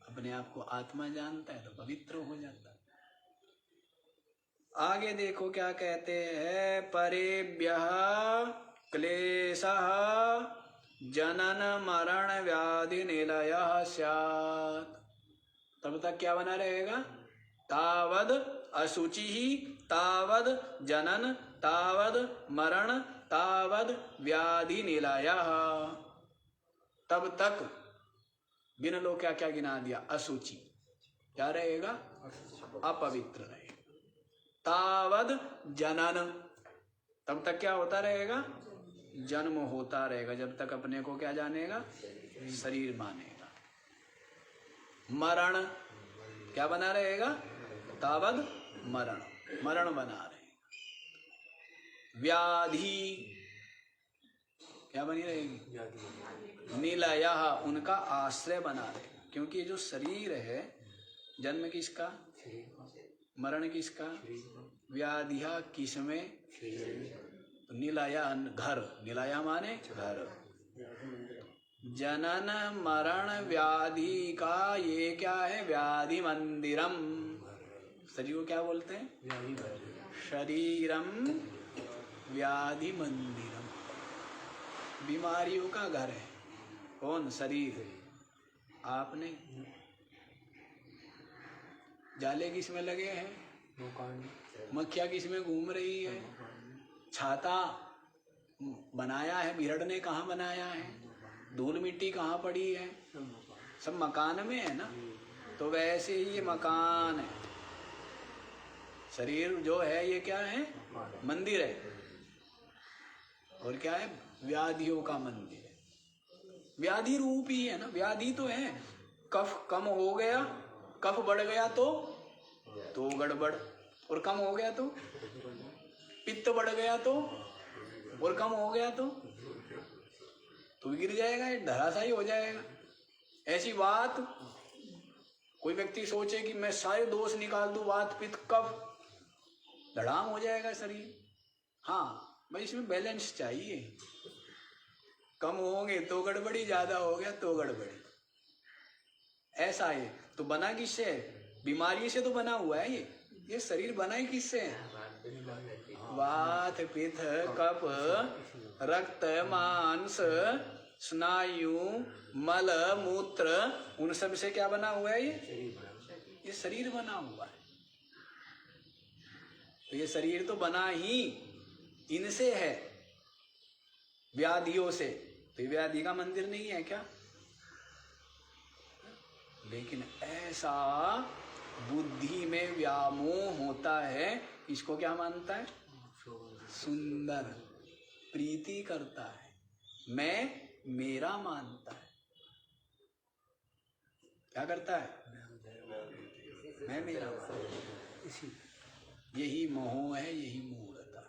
S1: अपने आप को आत्मा जानता है तो पवित्र हो जाता है। आगे देखो क्या कहते हैं, परेभ्यः क्लेशः जनन मरण व्याधि निलयः स्यात्। तब तक क्या बना रहेगा? तावद अशुचि तावद जनन तावद मरण तावद व्याधि निलयः। तब तक गिन लो क्या क्या गिना दिया। अशुचि क्या रहेगा? अपवित्र रहेगा। तावद जनन, तब तक क्या होता रहेगा? जन्म होता रहेगा, जब तक अपने को क्या जानेगा? शरीर मानेगा। मरण क्या बना रहेगा? तावद मरण, मरण बना रहेगा। व्याधि क्या बनी रहेगी? निलयः, उनका आश्रय बना रहेगा। क्योंकि ये जो शरीर है, जन्म किसका? मरण किसका? व्याधिया किसमें? निलया घर, निलया माने घर, जनन मरण व्याधि का ये क्या है? व्याधि मंदिरम। शरीर को क्या बोलते हैं? शरीरम व्याधि मंदिरम। बीमारियों का घर है। कौन? शरीर। आपने जाले किस में लगे हैं? मक्खियाँ किस में घूम रही है? छाता बनाया है बिरड़ ने, कहाँ बनाया है? धूल मिट्टी कहाँ पड़ी है? सब मकान में है ना। तो वैसे ही ये मकान है। शरीर जो है ये क्या है? मंदिर है। और क्या है? व्याधियों का मंदिर है। व्याधि रूप ही है ना। व्याधि तो है। कफ कम हो गया, कफ बढ़ गया तो गड़बड़, और कम हो गया तो पित्त बढ़ गया तो, और कम हो गया तो गिर जाएगा, धराशायी हो जाएगा। ऐसी बात कोई व्यक्ति सोचे कि मैं सारे दोष निकाल दूं, वात पित्त कफ, धड़ाम हो जाएगा शरीर। हाँ भाई, इसमें बैलेंस चाहिए। कम होंगे तो गड़बड़ी, ज्यादा हो गया तो गड़बड़ी। ऐसा है। तो बना किससे? बीमारी से तो बना हुआ है ये शरीर बना ही किससे? वात पित्त कफ रक्त मांस स्नायु मल मूत्र, उन सब से क्या बना हुआ है? ये शरीर बना हुआ है। तो ये शरीर तो बना ही इनसे है, व्याधियों से। तो ये व्याधि का मंदिर नहीं है क्या? लेकिन ऐसा बुद्धि में व्यामोह होता है, इसको क्या मानता है? सुंदर, प्रीति करता है, मैं मेरा मानता है। क्या करता है? मैं मेरा मानता है। यही मोह है, यही मूढ़ता।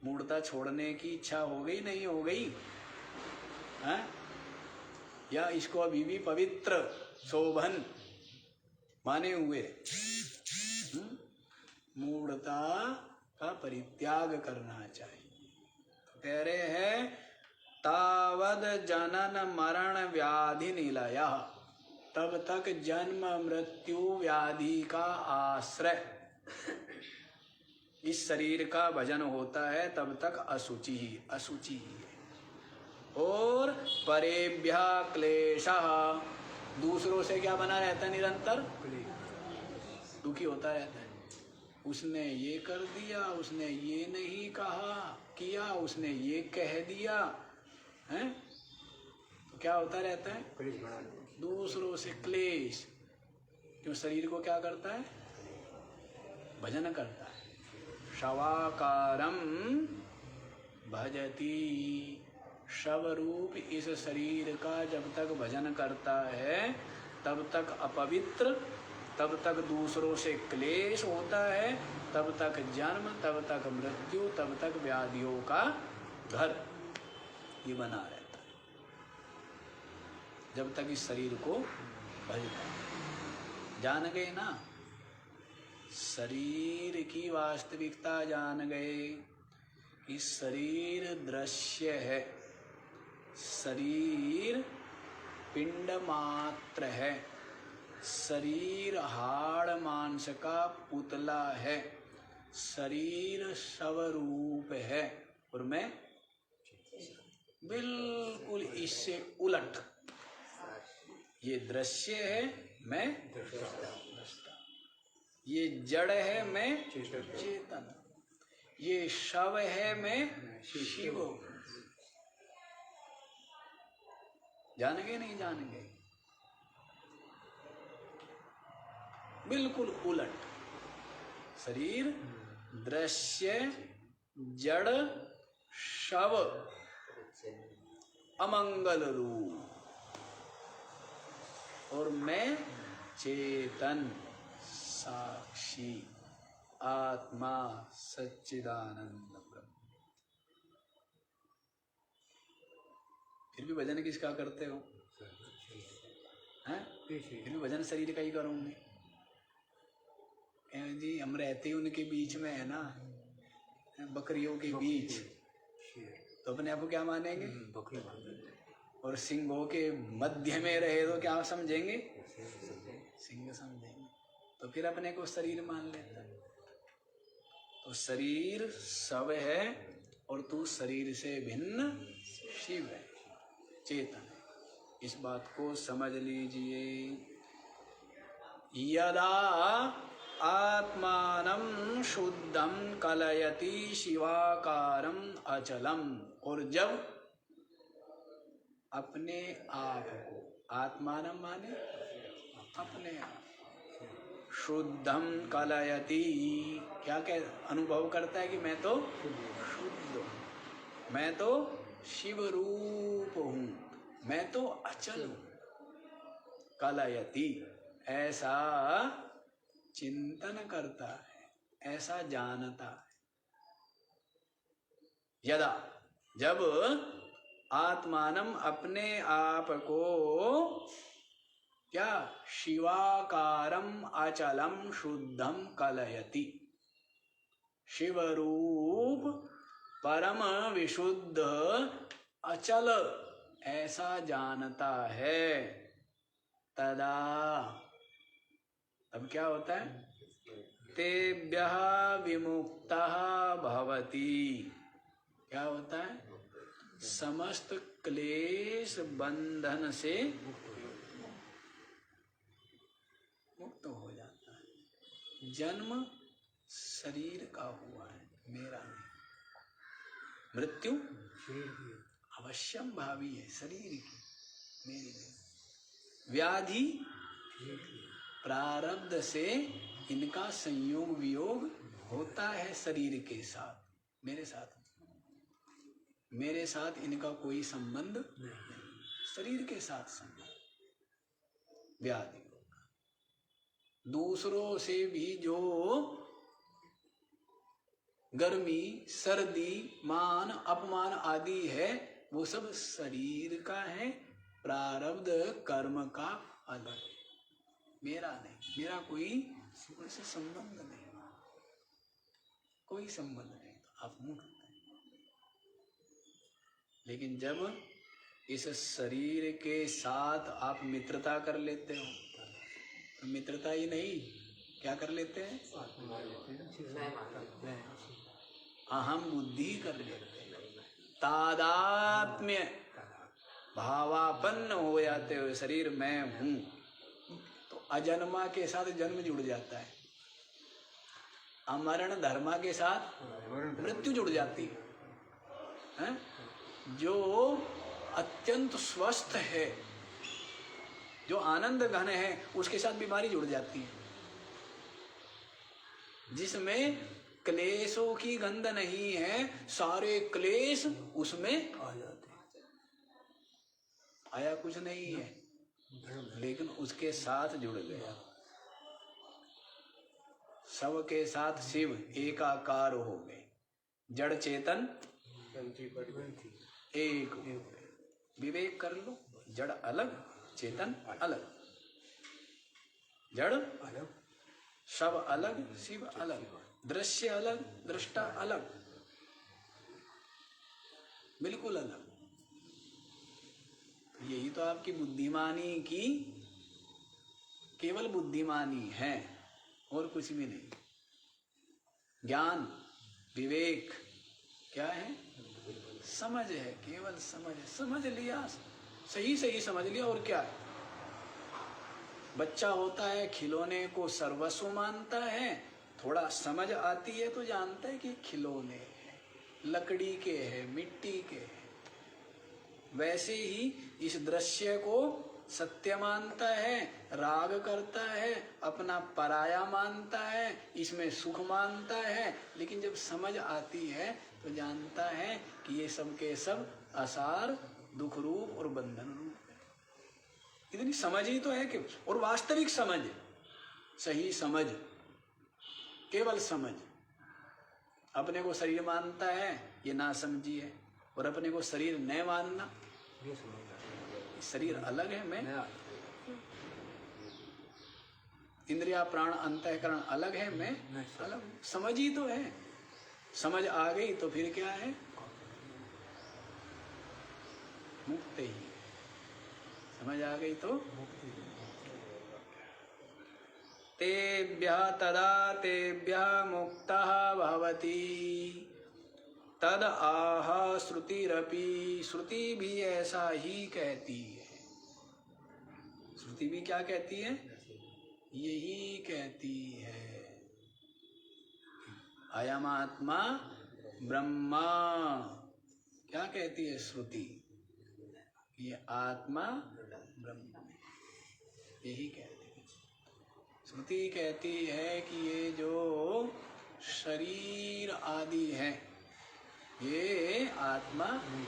S1: मूढ़ता छोड़ने की इच्छा हो गई, नहीं हो गई? है? या इसको अभी भी पवित्र शोभन माने हुए? मूढ़ता का परित्याग करना चाहिए। तो कह रहे हैं तावद जनन मरण व्याधि निलय, तब तक जन्म मृत्यु व्याधि का आश्रय इस शरीर का भजन होता है, तब तक अशुचि ही है। और परेभ्य क्लेशः, दूसरों से क्या बना रहता है? निरंतर दुखी होता रहता है। उसने ये कर दिया, उसने ये नहीं किया, उसने ये कह दिया, हैं? तो क्या होता रहता है? दूसरों से क्लेश। क्यों? शरीर को क्या करता है? भजन करता है। शवाकारम भजती, शव रूप इस शरीर का जब तक भजन करता है, तब तक अपवित्र, तब तक दूसरों से क्लेश होता है, तब तक जन्म, तब तक मृत्यु, तब तक व्याधियों का घर ये बना रहता है, जब तक इस शरीर को भजता है। जान गए ना? शरीर की वास्तविकता जान गए कि शरीर दृश्य है, शरीर पिंड मात्र है, शरीर हाड़ मांस का पुतला है, शरीर स्वरूप है, और मैं बिल्कुल इससे उलट। ये दृश्य है, मैं दृष्टा। ये जड़ है, मैं चेतन। ये शव है, मैं शिव। जान गए नहीं जान गए? बिल्कुल उलट। शरीर दृश्य, जड़, शव, अमंगल रूप, और मैं चेतन, साक्षी, आत्मा, सच्चिदानंद ब्रह्म। फिर भी भजन किसका करते हो? हैं? फिर भी भजन शरीर का ही करोगे। जी हम रहते ही उनके बीच में है ना, बकरियों के बीच, तो अपने आप को क्या मानेंगे? और सिंहों के मध्य में रहे तो क्या समझेंगे? सिंह समझेंगे। तो फिर अपने को शरीर मान लेता है। तो शरीर सब है और तू शरीर से भिन्न शिव है, चेतन है। इस बात को समझ लीजिए। यदा आत्मानं शुद्धं कलयति शिवाकारं अचलम, और जब अपने आप को, आत्मानं माने अपने आप, शुद्धम कलयति, क्या कह अनुभव करता है कि मैं तो शुद्ध हूँ, मैं तो शिव रूप हूँ, मैं तो अचल हूँ। कलयति, ऐसा चिंतन करता है, ऐसा जानता है। यदा, जब आत्मानम अपने आप को क्या शिवाकारम अचलम शुद्धम कलयति, शिवरूप परम विशुद्ध अचल ऐसा जानता है, तदा तब क्या होता है? तेभ्यः विमुक्तः भवति। क्या होता है? समस्त क्लेश बंधन से मुक्त हो जाता है। जन्म शरीर का हुआ है, मेरा नहीं। मृत्यु अवश्यम भावी है, शरीर की, मेरी नहीं। व्याधि प्रारब्ध से इनका संयोग वियोग होता है शरीर के साथ, मेरे साथ इनका कोई संबंध नहीं, शरीर के साथ संबंध। व्याधि दूसरों से भी जो गर्मी, सर्दी, मान, अपमान आदि है, वो सब शरीर का है, प्रारब्ध कर्म का अलग, मेरा नहीं। मेरा कोई उनसे संबंध नहीं, कोई संबंध नहीं, तो आप मुक्त हैं। लेकिन जब इस शरीर के साथ आप मित्रता कर लेते हो, तो मित्रता ही नहीं, क्या कर लेते हैं? अहम बुद्धि कर लेते हैं, तादात्म्य भावापन्न हो जाते हो, शरीर मैं हूं। तो अजन्मा के साथ जन्म जुड़ जाता है, अमरण धर्मा के साथ मृत्यु जुड़ जाती है। जो अत्यंत स्वस्थ है, जो आनंद घन है, उसके साथ बीमारी जुड़ जाती है। जिसमें क्लेशों की गंध नहीं है, सारे क्लेश उसमें आ जाते हैं। आया कुछ नहीं है, लेकिन उसके साथ जुड़ गया। सब के साथ शिव एकाकार हो गए, जड़ चेतन एक हो गए। विवेक कर लो, जड़ अलग, चेतन अलग, जड़ अलग, सब अलग, शिव अलग, दृश्य अलग, दृष्टा अलग, बिल्कुल अलग। यही तो आपकी बुद्धिमानी की केवल बुद्धिमानी है, और कुछ भी नहीं। ज्ञान, विवेक क्या है? समझ है, केवल समझ है। समझ लिया, सही सही समझ लिया, और क्या है? बच्चा होता है, खिलौने को सर्वस्व मानता है, थोड़ा समझ आती है तो जानता है कि खिलौने हैं, लकड़ी के हैं, मिट्टी के हैं। वैसे ही इस दृश्य को सत्य मानता है, राग करता है, अपना पराया मानता है, इसमें सुख मानता है। लेकिन जब समझ आती है तो जानता है कि ये सब के सब आसार, दुख रूप और बंधन रूप है। इतनी समझ ही तो है कि, और वास्तविक समझ, सही समझ, केवल समझ। अपने को शरीर मानता है, ये ना समझी है। और अपने को शरीर न मानना, शरीर अलग है, मैं इंद्रिया प्राण अंतःकरण अलग है, मैं अलग। समझ ही तो है। समझ आ गई तो फिर क्या है? मुक्त ही। समझ आ गई तो? तेभ्यः तदा तेभ्यः मुक्तः भवति तद आह श्रुतिरपि। श्रुति भी ऐसा ही कहती है। श्रुति भी क्या कहती है? यही कहती है, अयम आत्मा ब्रह्मा। क्या कहती है श्रुति? ये आत्मा ब्रह्म, यही कहती है। श्रुति कहती है कि ये जो शरीर आदि है ये आत्मा नहीं।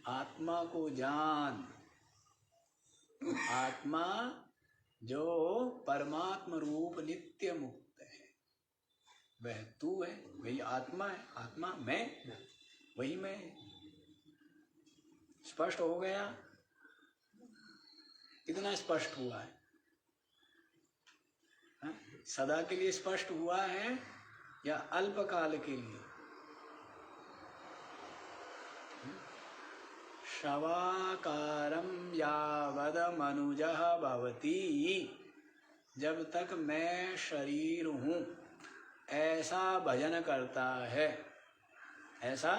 S1: आत्मा को जान। आत्मा जो परमात्म रूप नित्य मुक्त है वह तू है, वही आत्मा है। आत्मा मैं, वही मैं। स्पष्ट हो गया? कितना स्पष्ट हुआ है? हा? सदा के लिए स्पष्ट हुआ है या अल्पकाल के लिए? शवाकारं यावद मनुजः भवति। जब तक मैं शरीर हूँ ऐसा भजन करता है, ऐसा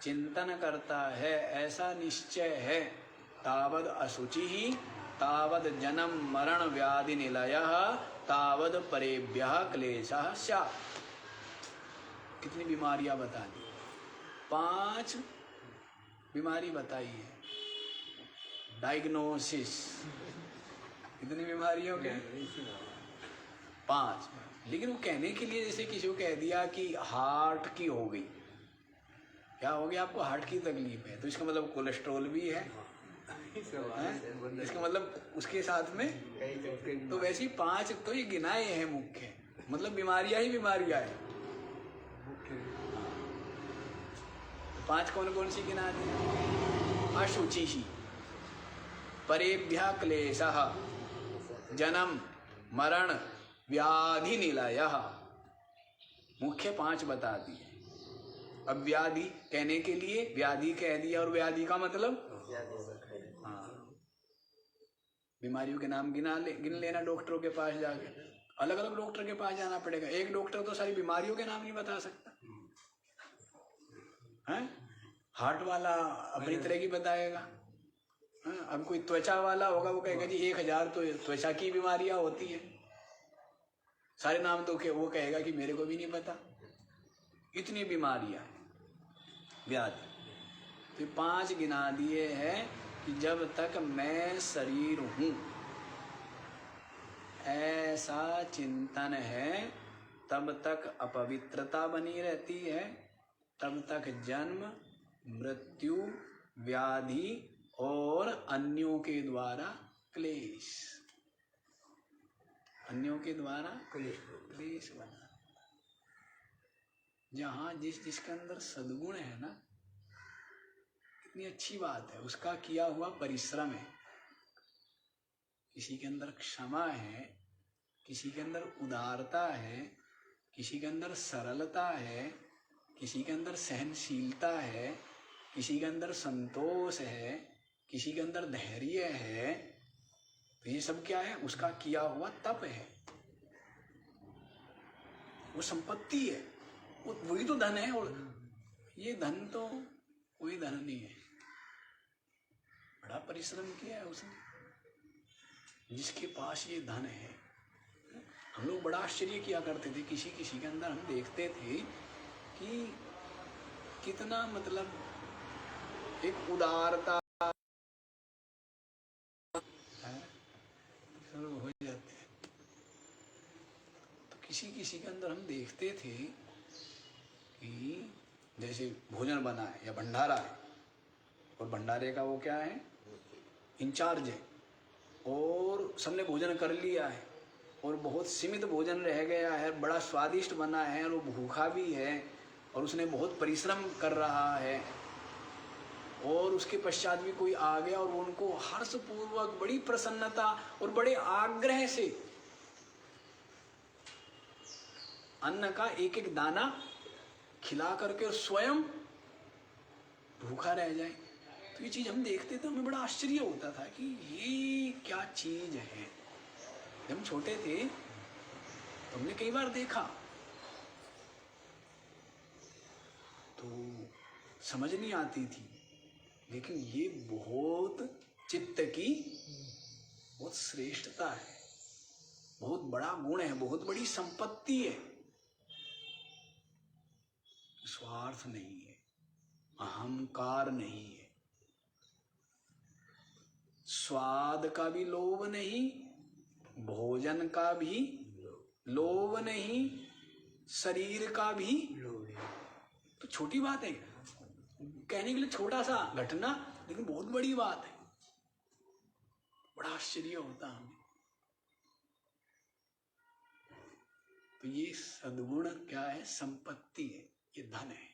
S1: चिंतन करता है, ऐसा निश्चय है, तावद अशुचि ही तावद जन्म मरण व्याधि निलयः तावद परेभ्यः क्लेशः स्यात्। कितनी बीमारियां बता दी? 5 बीमारी बताई है। डायग्नोसिस कितनी बीमारियों के? 5। लेकिन वो कहने के लिए जैसे किसी को कह दिया कि हार्ट की हो गई, क्या हो गया आपको? हार्ट की तकलीफ है, तो इसका मतलब कोलेस्ट्रॉल भी है, इसका मतलब उसके साथ में तो वैसे ही 5 तो ये गिनाए हैं मुख्य, मतलब बीमारियां ही बीमारियां हैं। 5 कौन कौन सी गिना दी? अशुचि ही, परेभ्यः क्लेशः, जन्म मरण व्याधि निलयः। मुख्य 5 बता दिए। अब व्याधि कहने के लिए व्याधि कह दिया, और व्याधि का मतलब बीमारियों के नाम गिन लेना डॉक्टरों के पास जाके। अलग अलग डॉक्टर के पास जाना पड़ेगा। एक डॉक्टर तो सारी बीमारियों के नाम नहीं बता सकता है। हार्ट वाला अपनी तरह की बताएगा। अब कोई त्वचा वाला होगा, वो कहेगा जी 1000 तो त्वचा की बीमारियां होती है। सारे नाम तो वो कहेगा कि मेरे को भी नहीं पता। इतनी बीमारियां व्याधि। तो 5 गिना दिए हैं कि जब तक मैं शरीर हूँ ऐसा चिंतन है तब तक अपवित्रता बनी रहती है, तब तक जन्म मृत्यु व्याधि और अन्यों के द्वारा क्लेश, अन्यों के द्वारा क्लेश बना। जहाँ जिसके अंदर सद्गुण है ना, कितनी अच्छी बात है, उसका किया हुआ परिश्रम है। किसी के अंदर क्षमा है, किसी के अंदर उदारता है, किसी के अंदर सरलता है, किसी के अंदर सहनशीलता है, किसी के अंदर संतोष है, किसी के अंदर धैर्य है। तो ये सब क्या है? उसका किया हुआ तप है, वो संपत्ति है, वही तो धन है। और ये धन तो कोई धन नहीं है, बड़ा परिश्रम किया है उसने जिसके पास ये धन है। हम लोग बड़ा आश्चर्य किया करते थे, किसी किसी के अंदर हम देखते थे कि कितना मतलब एक उदारता हो जाते हैं। तो किसी किसी के अंदर हम देखते थे कि जैसे भोजन बना है या भंडारा है, और भंडारे का वो क्या है? इंचार्ज है, और सबने भोजन कर लिया है और बहुत सीमित भोजन रह गया है, बड़ा स्वादिष्ट बना है और वो भूखा भी है और उसने बहुत परिश्रम कर रहा है, और उसके पश्चात भी कोई आ गया और उनको हर्षपूर्वक बड़ी प्रसन्नता और बड़े आग्रह से अन्न का एक एक दाना खिला करके और स्वयं भूखा रह जाए। तो ये चीज हम देखते थे, हमें बड़ा आश्चर्य होता था कि ये क्या चीज है। जब हम छोटे थे तो हमने कई बार देखा, तो समझ नहीं आती थी, लेकिन ये बहुत चित्त की बहुत श्रेष्ठता है, बहुत बड़ा गुण है, बहुत बड़ी संपत्ति है। स्वार्थ नहीं है, अहंकार नहीं है, स्वाद का भी लोभ नहीं, भोजन का भी लोभ नहीं, शरीर का भी लोभ नहीं। तो छोटी बात है कहने के लिए, छोटा सा घटना, लेकिन बहुत बड़ी बात है। बड़ा आश्चर्य होता हमें। तो ये सद्गुण क्या है? संपत्ति है, ये धन है,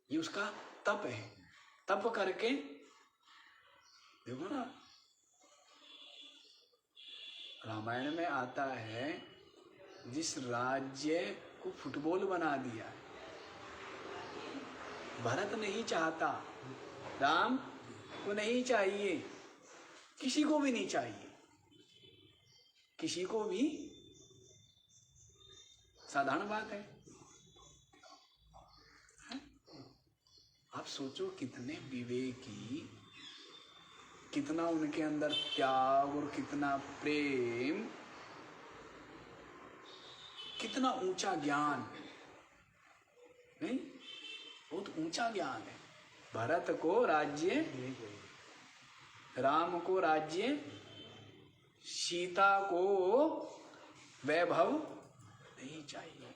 S1: ये उसका तप है। तप करके देखो ना, रामायण में आता है, जिस राज्य को फुटबॉल बना दिया, भरत नहीं चाहता, राम को नहीं चाहिए, किसी को भी नहीं चाहिए, किसी को भी। साधारण बात है। आप सोचो कितने विवेकी, कितना उनके अंदर त्याग और कितना प्रेम, कितना ऊंचा ज्ञान, नहीं बहुत ऊंचा ज्ञान है। भरत को राज्य, राम को राज्य, सीता को वैभव नहीं चाहिए।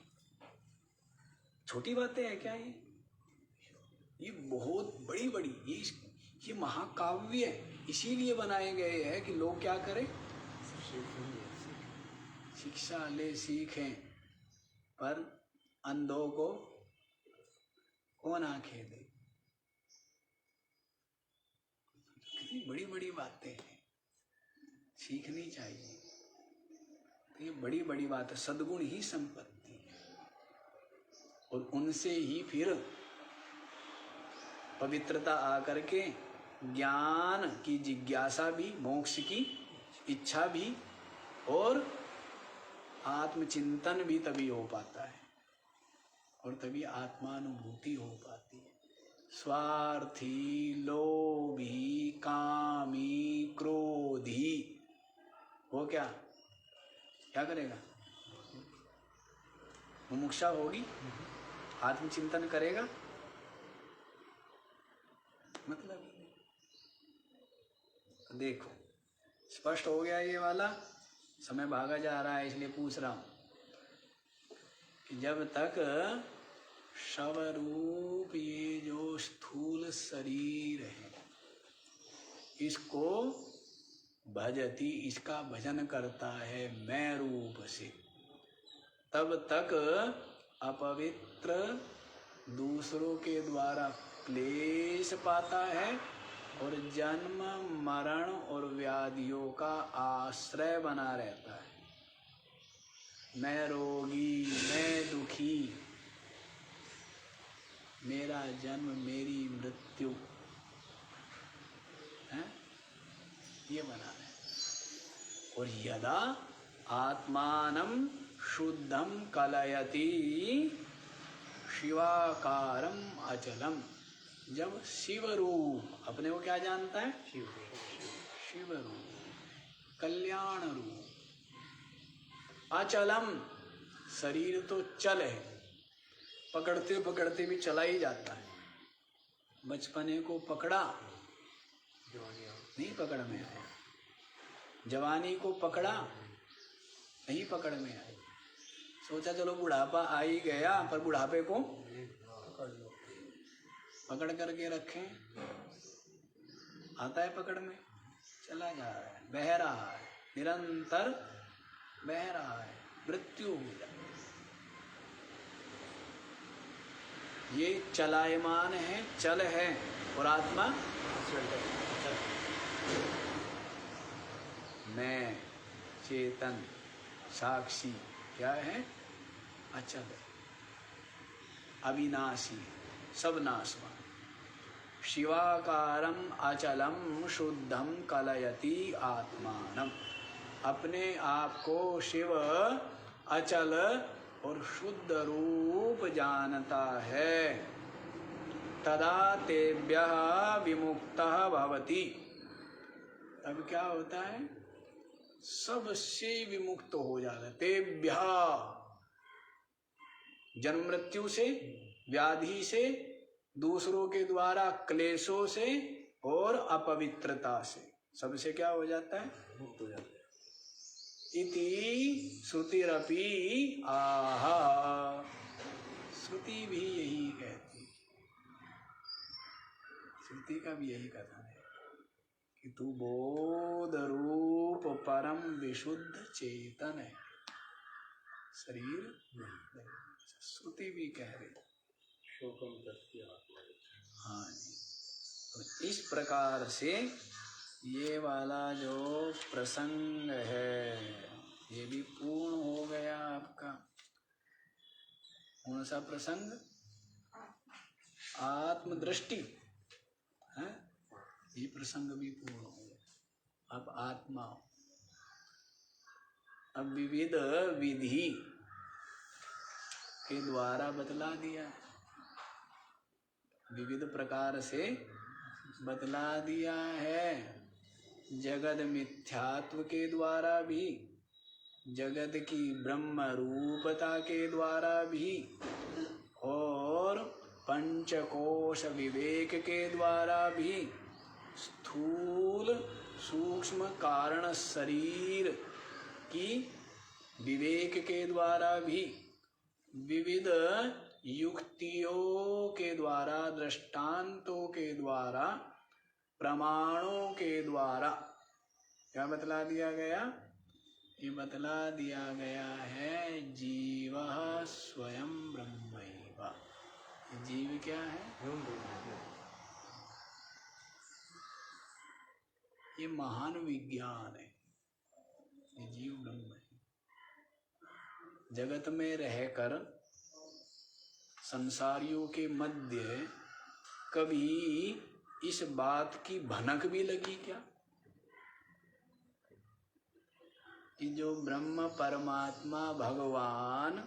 S1: छोटी बातें हैं क्या ये बहुत बड़ी बड़ी, ये महाकाव्य इसीलिए बनाए गए हैं कि लोग क्या करें, शिक्षा ले सीखें, पर अंधों को कौन आंखें दे। कितनी बड़ी बड़ी बातें हैं, सीखनी चाहिए। तो ये बड़ी बड़ी बात है। सद्गुण ही संपत्ति है, और उनसे ही फिर पवित्रता आकर के ज्ञान की जिज्ञासा भी, मोक्ष की इच्छा भी, और आत्मचिंतन भी तभी हो पाता है, और तभी आत्मानुभूति हो पाती है। स्वार्थी, लोभी, कामी, क्रोधी, वो क्या करेगा? मुमुक्षा होगी, आत्मचिंतन करेगा, मतलब ही नहीं। देखो स्पष्ट हो गया ये वाला। समय भागा जा रहा है, इसलिए पूछ रहा हूं कि जब तक स्वरूप, ये जो स्थूल शरीर है, इसको भजती, इसका भजन करता है मैं रूप से, तब तक अपवित्र दूसरों के द्वारा क्लेश पाता है, और जन्म, मरण और व्याधियों का आश्रय बना रहता है। मैं रोगी, मैं दुखी, मेरा जन्म, मेरी मृत्यु है, ये बना है। और यदा आत्मानं शुद्धम कलयति शिवाकारम अचलम, जब शिव रूप अपने को क्या जानता है? शिव रूप, कल्याण रूप, अचलम, शरीर तो चल है, पकड़ते पकड़ते भी चला ही जाता है। बचपने को पकड़ा, नहीं पकड़ में आया, जवानी को पकड़ा, नहीं पकड़ में आया, सोचा चलो बुढ़ापा आ ही गया, पर बुढ़ापे को पकड़ करके रखें, आता है पकड़ में, चला जा रहा है, बह रहा है, निरंतर बह रहा है, मृत्यु हो जाए। ये चलायमान है, चल है, और आत्मा मैं चेतन साक्षी क्या है? अचल, अविनाशी, सब नाशवान। शिवाकारम अचलम शुद्धम कलयति आत्मानम। अपने आप को शिव अचल और शुद्ध रूप जानता है। तदा तेभ्यः विमुक्तः भवति। तब क्या होता है? सबसे विमुक्त हो जाता है। तेभ्यः, जन्म मृत्यु से, व्याधि से, दूसरों के द्वारा क्लेशों से और अपवित्रता से, सबसे क्या हो जाता है? मुक्त हो जाता है। इति श्रुतिरपि आह। श्रुति भी यही कहती है, श्रुति का भी यही कथन है कि तू बोध रूप परम विशुद्ध चेतन है, शरीर नहीं। श्रुति भी कह रही। हाँ जी। तो इस प्रकार से ये वाला जो प्रसंग है ये भी पूर्ण हो गया आपका। कौन सा प्रसंग? आत्मदृष्टि है, ये प्रसंग भी पूर्ण हो गया। अब आत्मा, अब विविध विधि के द्वारा बतला दिया, विविध प्रकार से बतला दिया है। जगत मिथ्यात्व के द्वारा भी, जगत की ब्रह्म रूपता के द्वारा भी, और पंचकोश विवेक के द्वारा भी, स्थूल सूक्ष्म कारण शरीर की विवेक के द्वारा भी, विविध युक्तियों के द्वारा, दृष्टांतों के द्वारा, प्रमाणों के द्वारा क्या बतला दिया गया? ये बतला दिया गया है जीवः स्वयं ब्रह्मैव। जीव क्या है? ये महान विज्ञान है, ये जीव ब्रह्म है। जगत में रहकर संसारियों के मध्य कभी इस बात की भनक भी लगी क्या कि जो ब्रह्म परमात्मा भगवान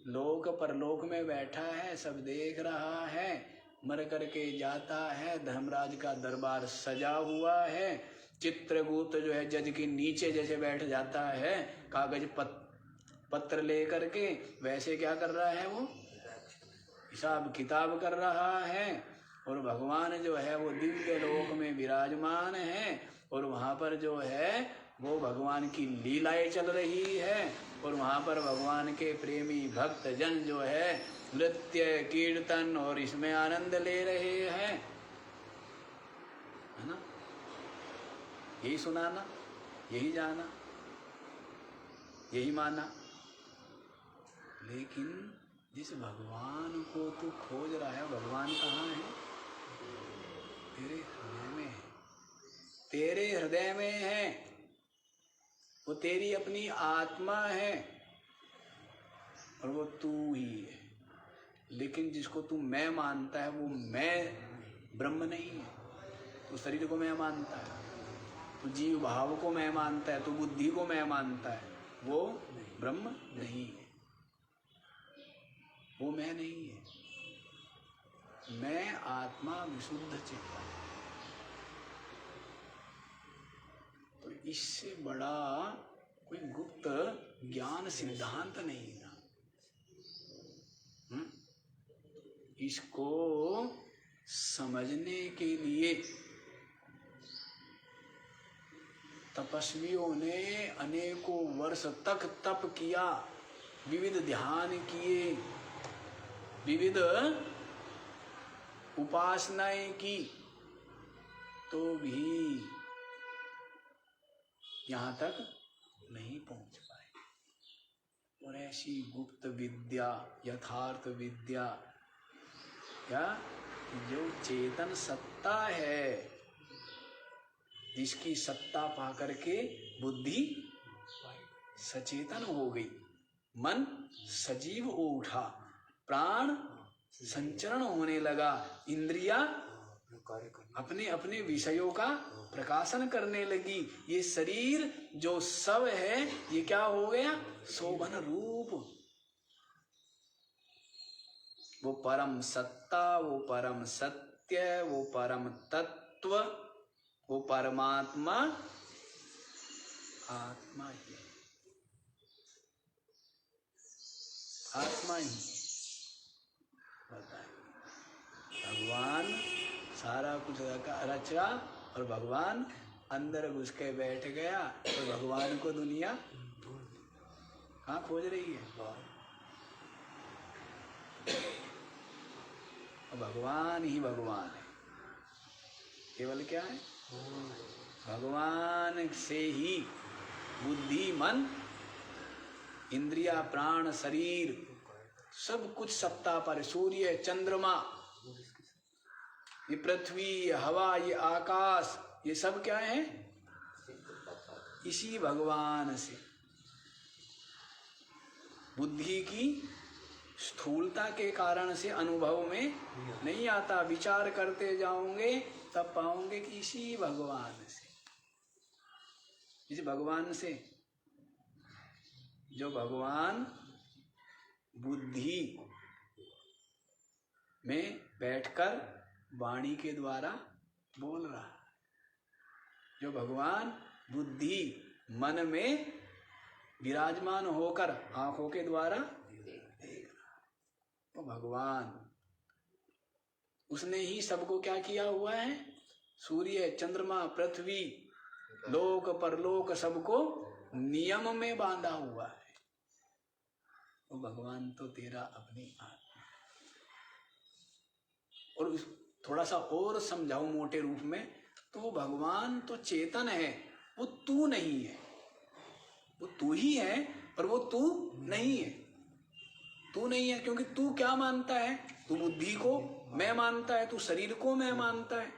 S1: लोक परलोक में बैठा है, सब देख रहा है, मर करके जाता है, धर्मराज का दरबार सजा हुआ है, चित्रगुप्त जो है जज के नीचे जैसे बैठ जाता है कागज पत्र लेकर के, वैसे क्या कर रहा है? वो हिसाब किताब कर रहा है। और भगवान जो है वो दिव्य लोक में विराजमान है, और वहाँ पर जो है वो भगवान की लीलाएं चल रही है, और वहाँ पर भगवान के प्रेमी भक्त जन जो है नृत्य कीर्तन और इसमें आनंद ले रहे हैं, है ना? यही सुनाना, यही जाना, यही माना। लेकिन जिस भगवान को तू खोज रहा है, भगवान कहाँ है? तेरे हृदय में है, तेरे हृदय में है। वो तेरी अपनी आत्मा है और वो तू ही है। लेकिन जिसको तू मैं मानता है वो मैं ब्रह्म नहीं है। तू शरीर को मैं मानता है, तू जीव भाव को मैं मानता है, तू बुद्धि को मैं मानता है, वो ब्रह्म नहीं है, वो मैं नहीं है। मैं आत्मा विशुद्ध चेतन। तो इससे बड़ा कोई गुप्त ज्ञान सिद्धांत नहीं था। इसको समझने के लिए तपस्वियों ने अनेकों वर्ष तक तप किया, विविध ध्यान किए, विविध उपासनाएं की, तो भी यहाँ तक नहीं पहुंच पाए। और ऐसी गुप्त विद्या, यथार्थ विद्या, क्या जो चेतन सत्ता है, जिसकी सत्ता पाकर के बुद्धि सचेतन हो गई, मन सजीव हो उठा, प्राण संचरण होने लगा, इंद्रिया अपने अपने विषयों का प्रकाशन करने लगी। ये शरीर जो सब है ये क्या हो गया? शोभन रूप। वो परम सत्ता, वो परम सत्य, वो परम तत्व, वो परमात्मा आत्मा ही, आत्मा ही। बताइए, भगवान सारा कुछ रचा और भगवान अंदर घुस के बैठ गया, तो भगवान को दुनिया कहाँ खोज रही है? भगवान ही भगवान है। केवल क्या है? भगवान से ही बुद्धि, मन, इंद्रिया, प्राण, शरीर सब कुछ सत्ता पर। सूर्य, चंद्रमा, ये पृथ्वी, ये हवा, ये आकाश, ये सब क्या है? इसी भगवान से। बुद्धि की स्थूलता के कारण से अनुभव में नहीं आता। विचार करते जाओगे तब पाओगे कि इसी भगवान से, इस भगवान से जो भगवान बुद्धि में बैठकर वाणी के द्वारा बोल रहा है, जो भगवान बुद्धि मन में विराजमान होकर आंखों के द्वारा देख रहा, तो भगवान उसने ही सबको क्या किया हुआ है? सूर्य, चंद्रमा, पृथ्वी, लोक परलोक सबको नियम में बांधा हुआ है। तो भगवान तो तेरा अपनी आत्मा। और थोड़ा सा और समझाऊं मोटे रूप में, तो भगवान तो चेतन है, वो तू नहीं है। वो तू ही है पर वो तू नहीं है। तू नहीं है क्योंकि तू क्या मानता है? तू बुद्धि को मैं मानता है, तू शरीर को मैं मानता है।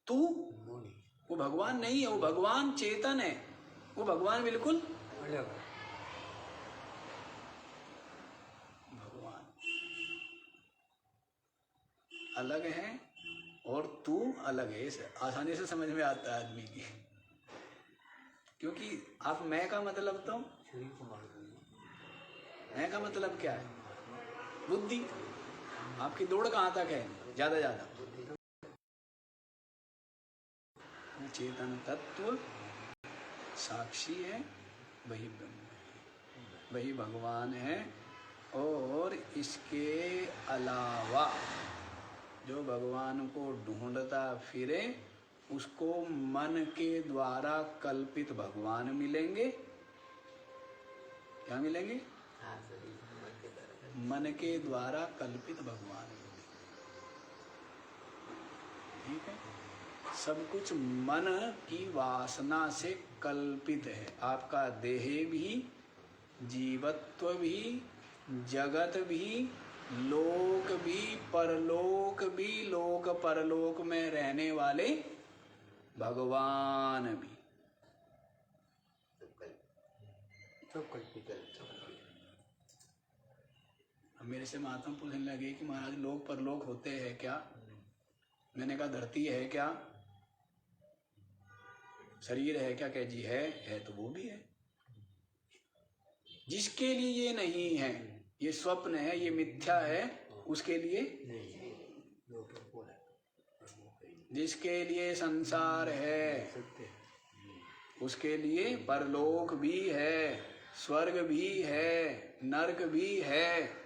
S1: तू वो भगवान नहीं है, वो भगवान चेतन है, वो भगवान बिल्कुल भगवान अलग है और तू अलग है। इसे आसानी से समझ में आता है आदमी की, क्योंकि आप मैं का मतलब तो मैं का मतलब क्या है? बुद्धि। आपकी दौड़ कहाँ तक है? ज्यादा ज्यादा चेतन तत्व साक्षी है, वही ब्रह्म है, वही भगवान है। और इसके अलावा जो भगवान को ढूंढता फिरे उसको मन के द्वारा कल्पित भगवान मिलेंगे। क्या मिलेंगे? मन के द्वारा कल्पित भगवान मिलेंगे। ठीक है, सब कुछ मन की वासना से कल्पित है। आपका देह भी, जीवत्व भी, जगत भी, लोक भी, परलोक भी, लोक परलोक में रहने वाले भगवान भी सब कल्पित है। मेरे से महात्मा पूछने लगे कि महाराज लोक परलोक होते हैं क्या? मैंने कहा धरती है क्या, शरीर है क्या? कह जी है तो वो भी है। जिसके लिए ये नहीं है, ये स्वप्न है, ये मिथ्या है, उसके लिए जिसके लिए संसार है उसके लिए परलोक भी है, स्वर्ग भी है, नरक भी है।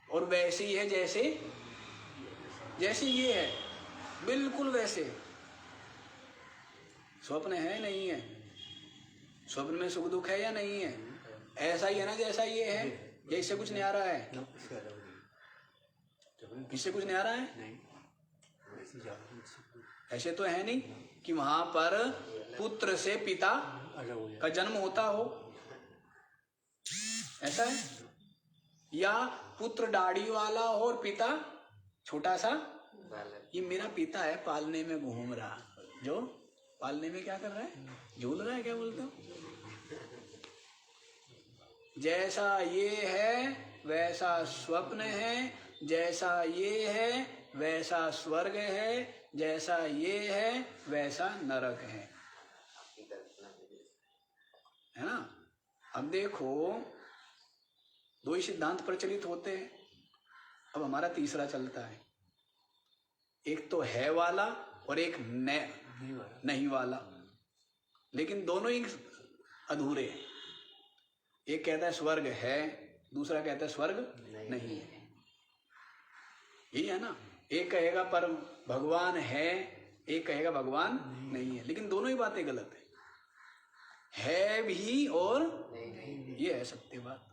S1: और वैसे ही है जैसे जैसे ये है, बिल्कुल वैसे। स्वप्न है नहीं है? स्वप्न में सुख दुख है या नहीं है? ऐसा ही है ना जैसा ये है? या इससे कुछ न्यारा है? इससे कुछ न्यारा है? ऐसे तो है नहीं कि वहां पर पुत्र से पिता का जन्म होता हो, ऐसा है? या पुत्र दाढ़ी वाला हो और पिता छोटा सा, ये मेरा पिता है पालने में घूम रहा, जो पालने में क्या कर रहा है? झूल रहा है, क्या बोलते हो? जैसा ये है वैसा स्वप्न है, जैसा ये है वैसा स्वर्ग है, जैसा ये है वैसा नरक है ना। अब देखो दो ही सिद्धांत प्रचलित होते हैं। अब हमारा तीसरा चलता है, एक तो है वाला और एक नहीं वाला, लेकिन दोनों ही अधूरे हैं। एक कहता है स्वर्ग है, दूसरा कहता है स्वर्ग नहीं है। यही है ना। एक कहेगा पर भगवान है, एक कहेगा भगवान नहीं है, लेकिन दोनों ही बातें गलत है भी और ये है सत्य बात।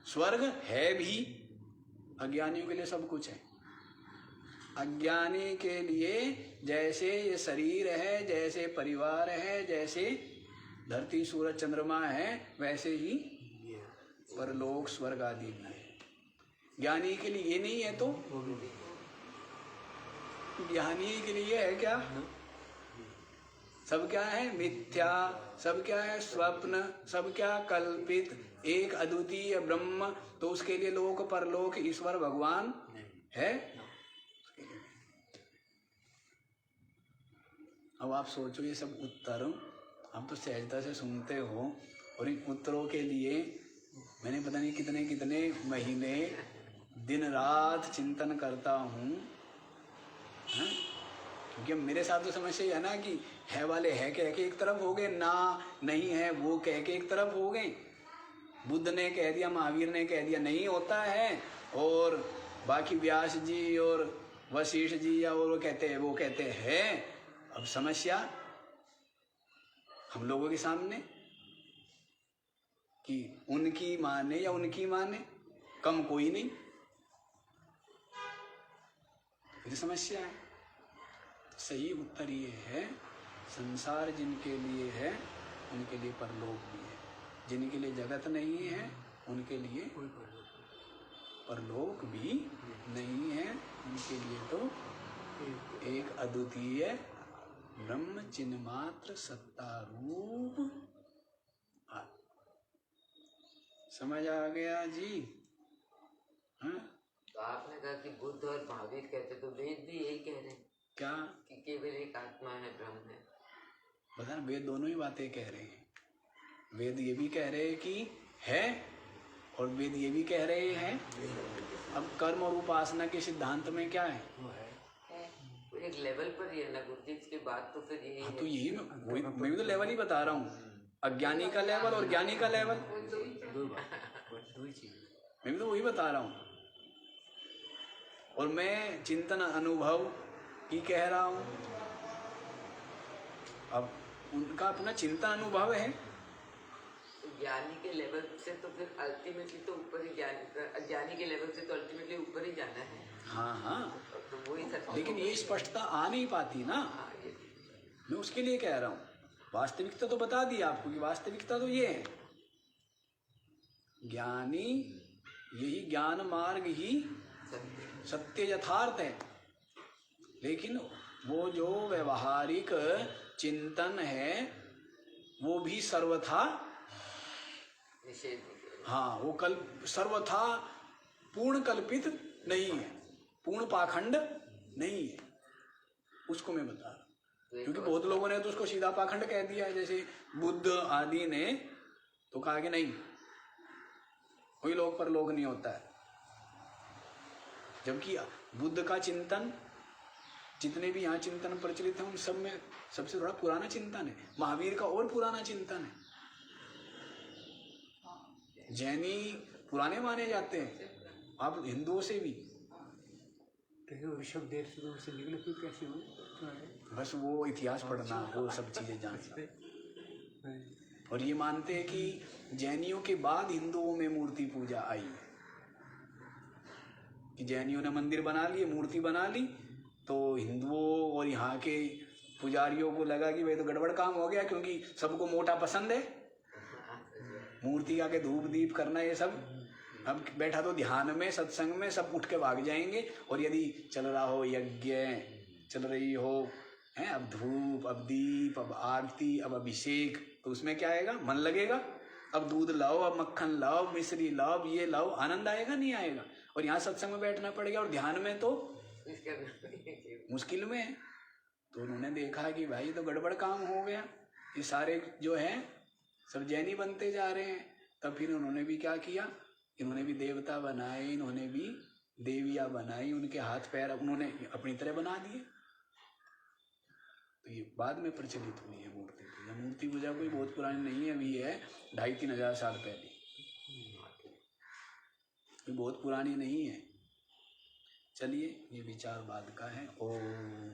S1: स्वर्ग है भी, अज्ञानियों के लिए सब कुछ है। अज्ञानी के लिए जैसे ये शरीर है, जैसे परिवार है, जैसे धरती सूरज चंद्रमा है, वैसे ही परलोक स्वर्ग आदि भी है। ज्ञानी के लिए ये नहीं है तो ज्ञानी के लिए है क्या? सब क्या है? मिथ्या। सब क्या है? स्वप्न। सब क्या? कल्पित। एक अद्वितीय ब्रह्म, तो उसके लिए लोक परलोक ईश्वर भगवान है। अब आप सोचो ये सब उत्तर आप तो सहजता से सुनते हो, और इन उत्तरों के लिए मैंने पता नहीं कितने कितने महीने दिन रात चिंतन करता हूँ। क्योंकि मेरे साथ तो समस्या है ना कि है वाले है कह के एक तरफ हो गए, ना नहीं है वो कह के एक तरफ हो गए। बुद्ध ने कह दिया, महावीर ने कह दिया नहीं होता है, और बाकी व्यास जी और वशिष्ठ जी या और वो कहते हैं। अब समस्या हम लोगों के सामने कि उनकी माने या उनकी माने, कम कोई नहीं। ये समस्या है। सही उत्तर ये है, संसार जिनके लिए है उनके लिए परलोक भी है, जिनके लिए जगत नहीं है उनके लिए परलोक भी नहीं है। उनके लिए तो एक अद्वितीय ब्रह्म चिन्ह मात्र सत्ता रूप। समझ आ गया जी? हाँ?
S2: तो आपने कहा कि बुद्ध और महावीर कहते, तो वेद भी यही कह रहे हैं
S1: क्या?
S2: कि केवल एक आत्मा है, ब्रह्म है।
S1: पता ना, वेद दोनों ही बातें कह रहे हैं। वेद ये भी कह रहे हैं कि है, और वेद ये भी कह रहे हैं। अब कर्म और उपासना के सिद्धांत में क्या है?
S2: वो एक लेवल पर ही है ना गुरुजी, इसके बाद तो फिर यही है।
S1: तो यही मैं भी तो लेवल ही बता रहा हूँ, अज्ञानी का लेवल और ज्ञानी का लेवल। मैं भी तो वही बता रहा हूँ, और मैं चिंतन अनुभव ही कह रहा हूँ। अब उनका अपना चिंतन अनुभव है।
S2: ज्ञानी के लेवल से तो फिर अल्टीमेटली तो ऊपर ही, अज्ञानी के लेवल से तो अल्टीमेटली ऊपर ही जाना है।
S1: हाँ हाँ,
S2: तो वही सच।
S1: लेकिन ये स्पष्टता आ नहीं पाती ना। मैं उसके लिए कह रहा हूँ, वास्तविकता तो बता दी आपको कि वास्तविकता तो ये है, ज्ञानी यही ज्ञान मार्ग ही सत्य यथार्थ है। लेकिन वो जो व्यवहारिक चिंतन है वो भी सर्वथा, हाँ, वो सर्वथा पूर्ण कल्पित नहीं है, पूर्ण पाखंड नहीं है। उसको मैं बता रहा हूँ, क्योंकि बहुत लोगों ने तो उसको सीधा पाखंड कह दिया है। जैसे बुद्ध आदि ने तो कहा कि नहीं, कोई लोक पर लोक नहीं होता है। जबकि बुद्ध का चिंतन, जितने भी यहाँ चिंतन प्रचलित हैं उन सब में सबसे थोड़ा पुराना चिंतन है। महावीर का और पुराना चिंतन है। जैनी पुराने माने जाते हैं, आप हिंदुओं से भी।
S3: ऋषभ देव से निकले फिर कैसे हुए?
S1: बस वो इतिहास पढ़ना, वो सब चीजें जानना। और ये मानते हैं कि जैनियों के बाद हिंदुओं में मूर्ति पूजा आई, कि जैनियों ने मंदिर बना लिए, मूर्ति बना ली, तो हिंदुओं और यहाँ के पुजारियों को लगा कि भाई तो गड़बड़ काम हो गया, क्योंकि सबको मोटा पसंद है, मूर्ति आके धूप दीप करना ये सब। अब बैठा तो ध्यान में, सत्संग में सब उठ के भाग जाएंगे। और यदि चल रहा हो यज्ञ, चल रही हो है, अब धूप, अब दीप, अब आरती, अब अभिषेक, तो उसमें क्या आएगा? मन लगेगा। अब दूध लाओ, अब मक्खन लाओ, मिश्री लाओ, अब ये लाओ, आनंद आएगा नहीं आएगा? और यहाँ सत्संग में बैठना पड़ेगा और ध्यान में तो मुश्किल में है। तो उन्होंने देखा कि भाई तो गड़बड़ काम हो गया, ये सारे जो है सब जैनी बनते जा रहे हैं। तब फिर उन्होंने भी क्या किया, इन्होंने भी देवता बनाए, इन्होंने भी देवियाँ बनाई, उनके हाथ पैर उन्होंने अपनी तरह बना दिए। तो ये बाद में प्रचलित हुई है मूर्ति पूजा। मूर्ति पूजा कोई बहुत पुरानी नहीं है, अभी है 2500-3000 हजार साल पहले, ये बहुत पुरानी नहीं है। चलिए, ये विचार बाद का है। ओम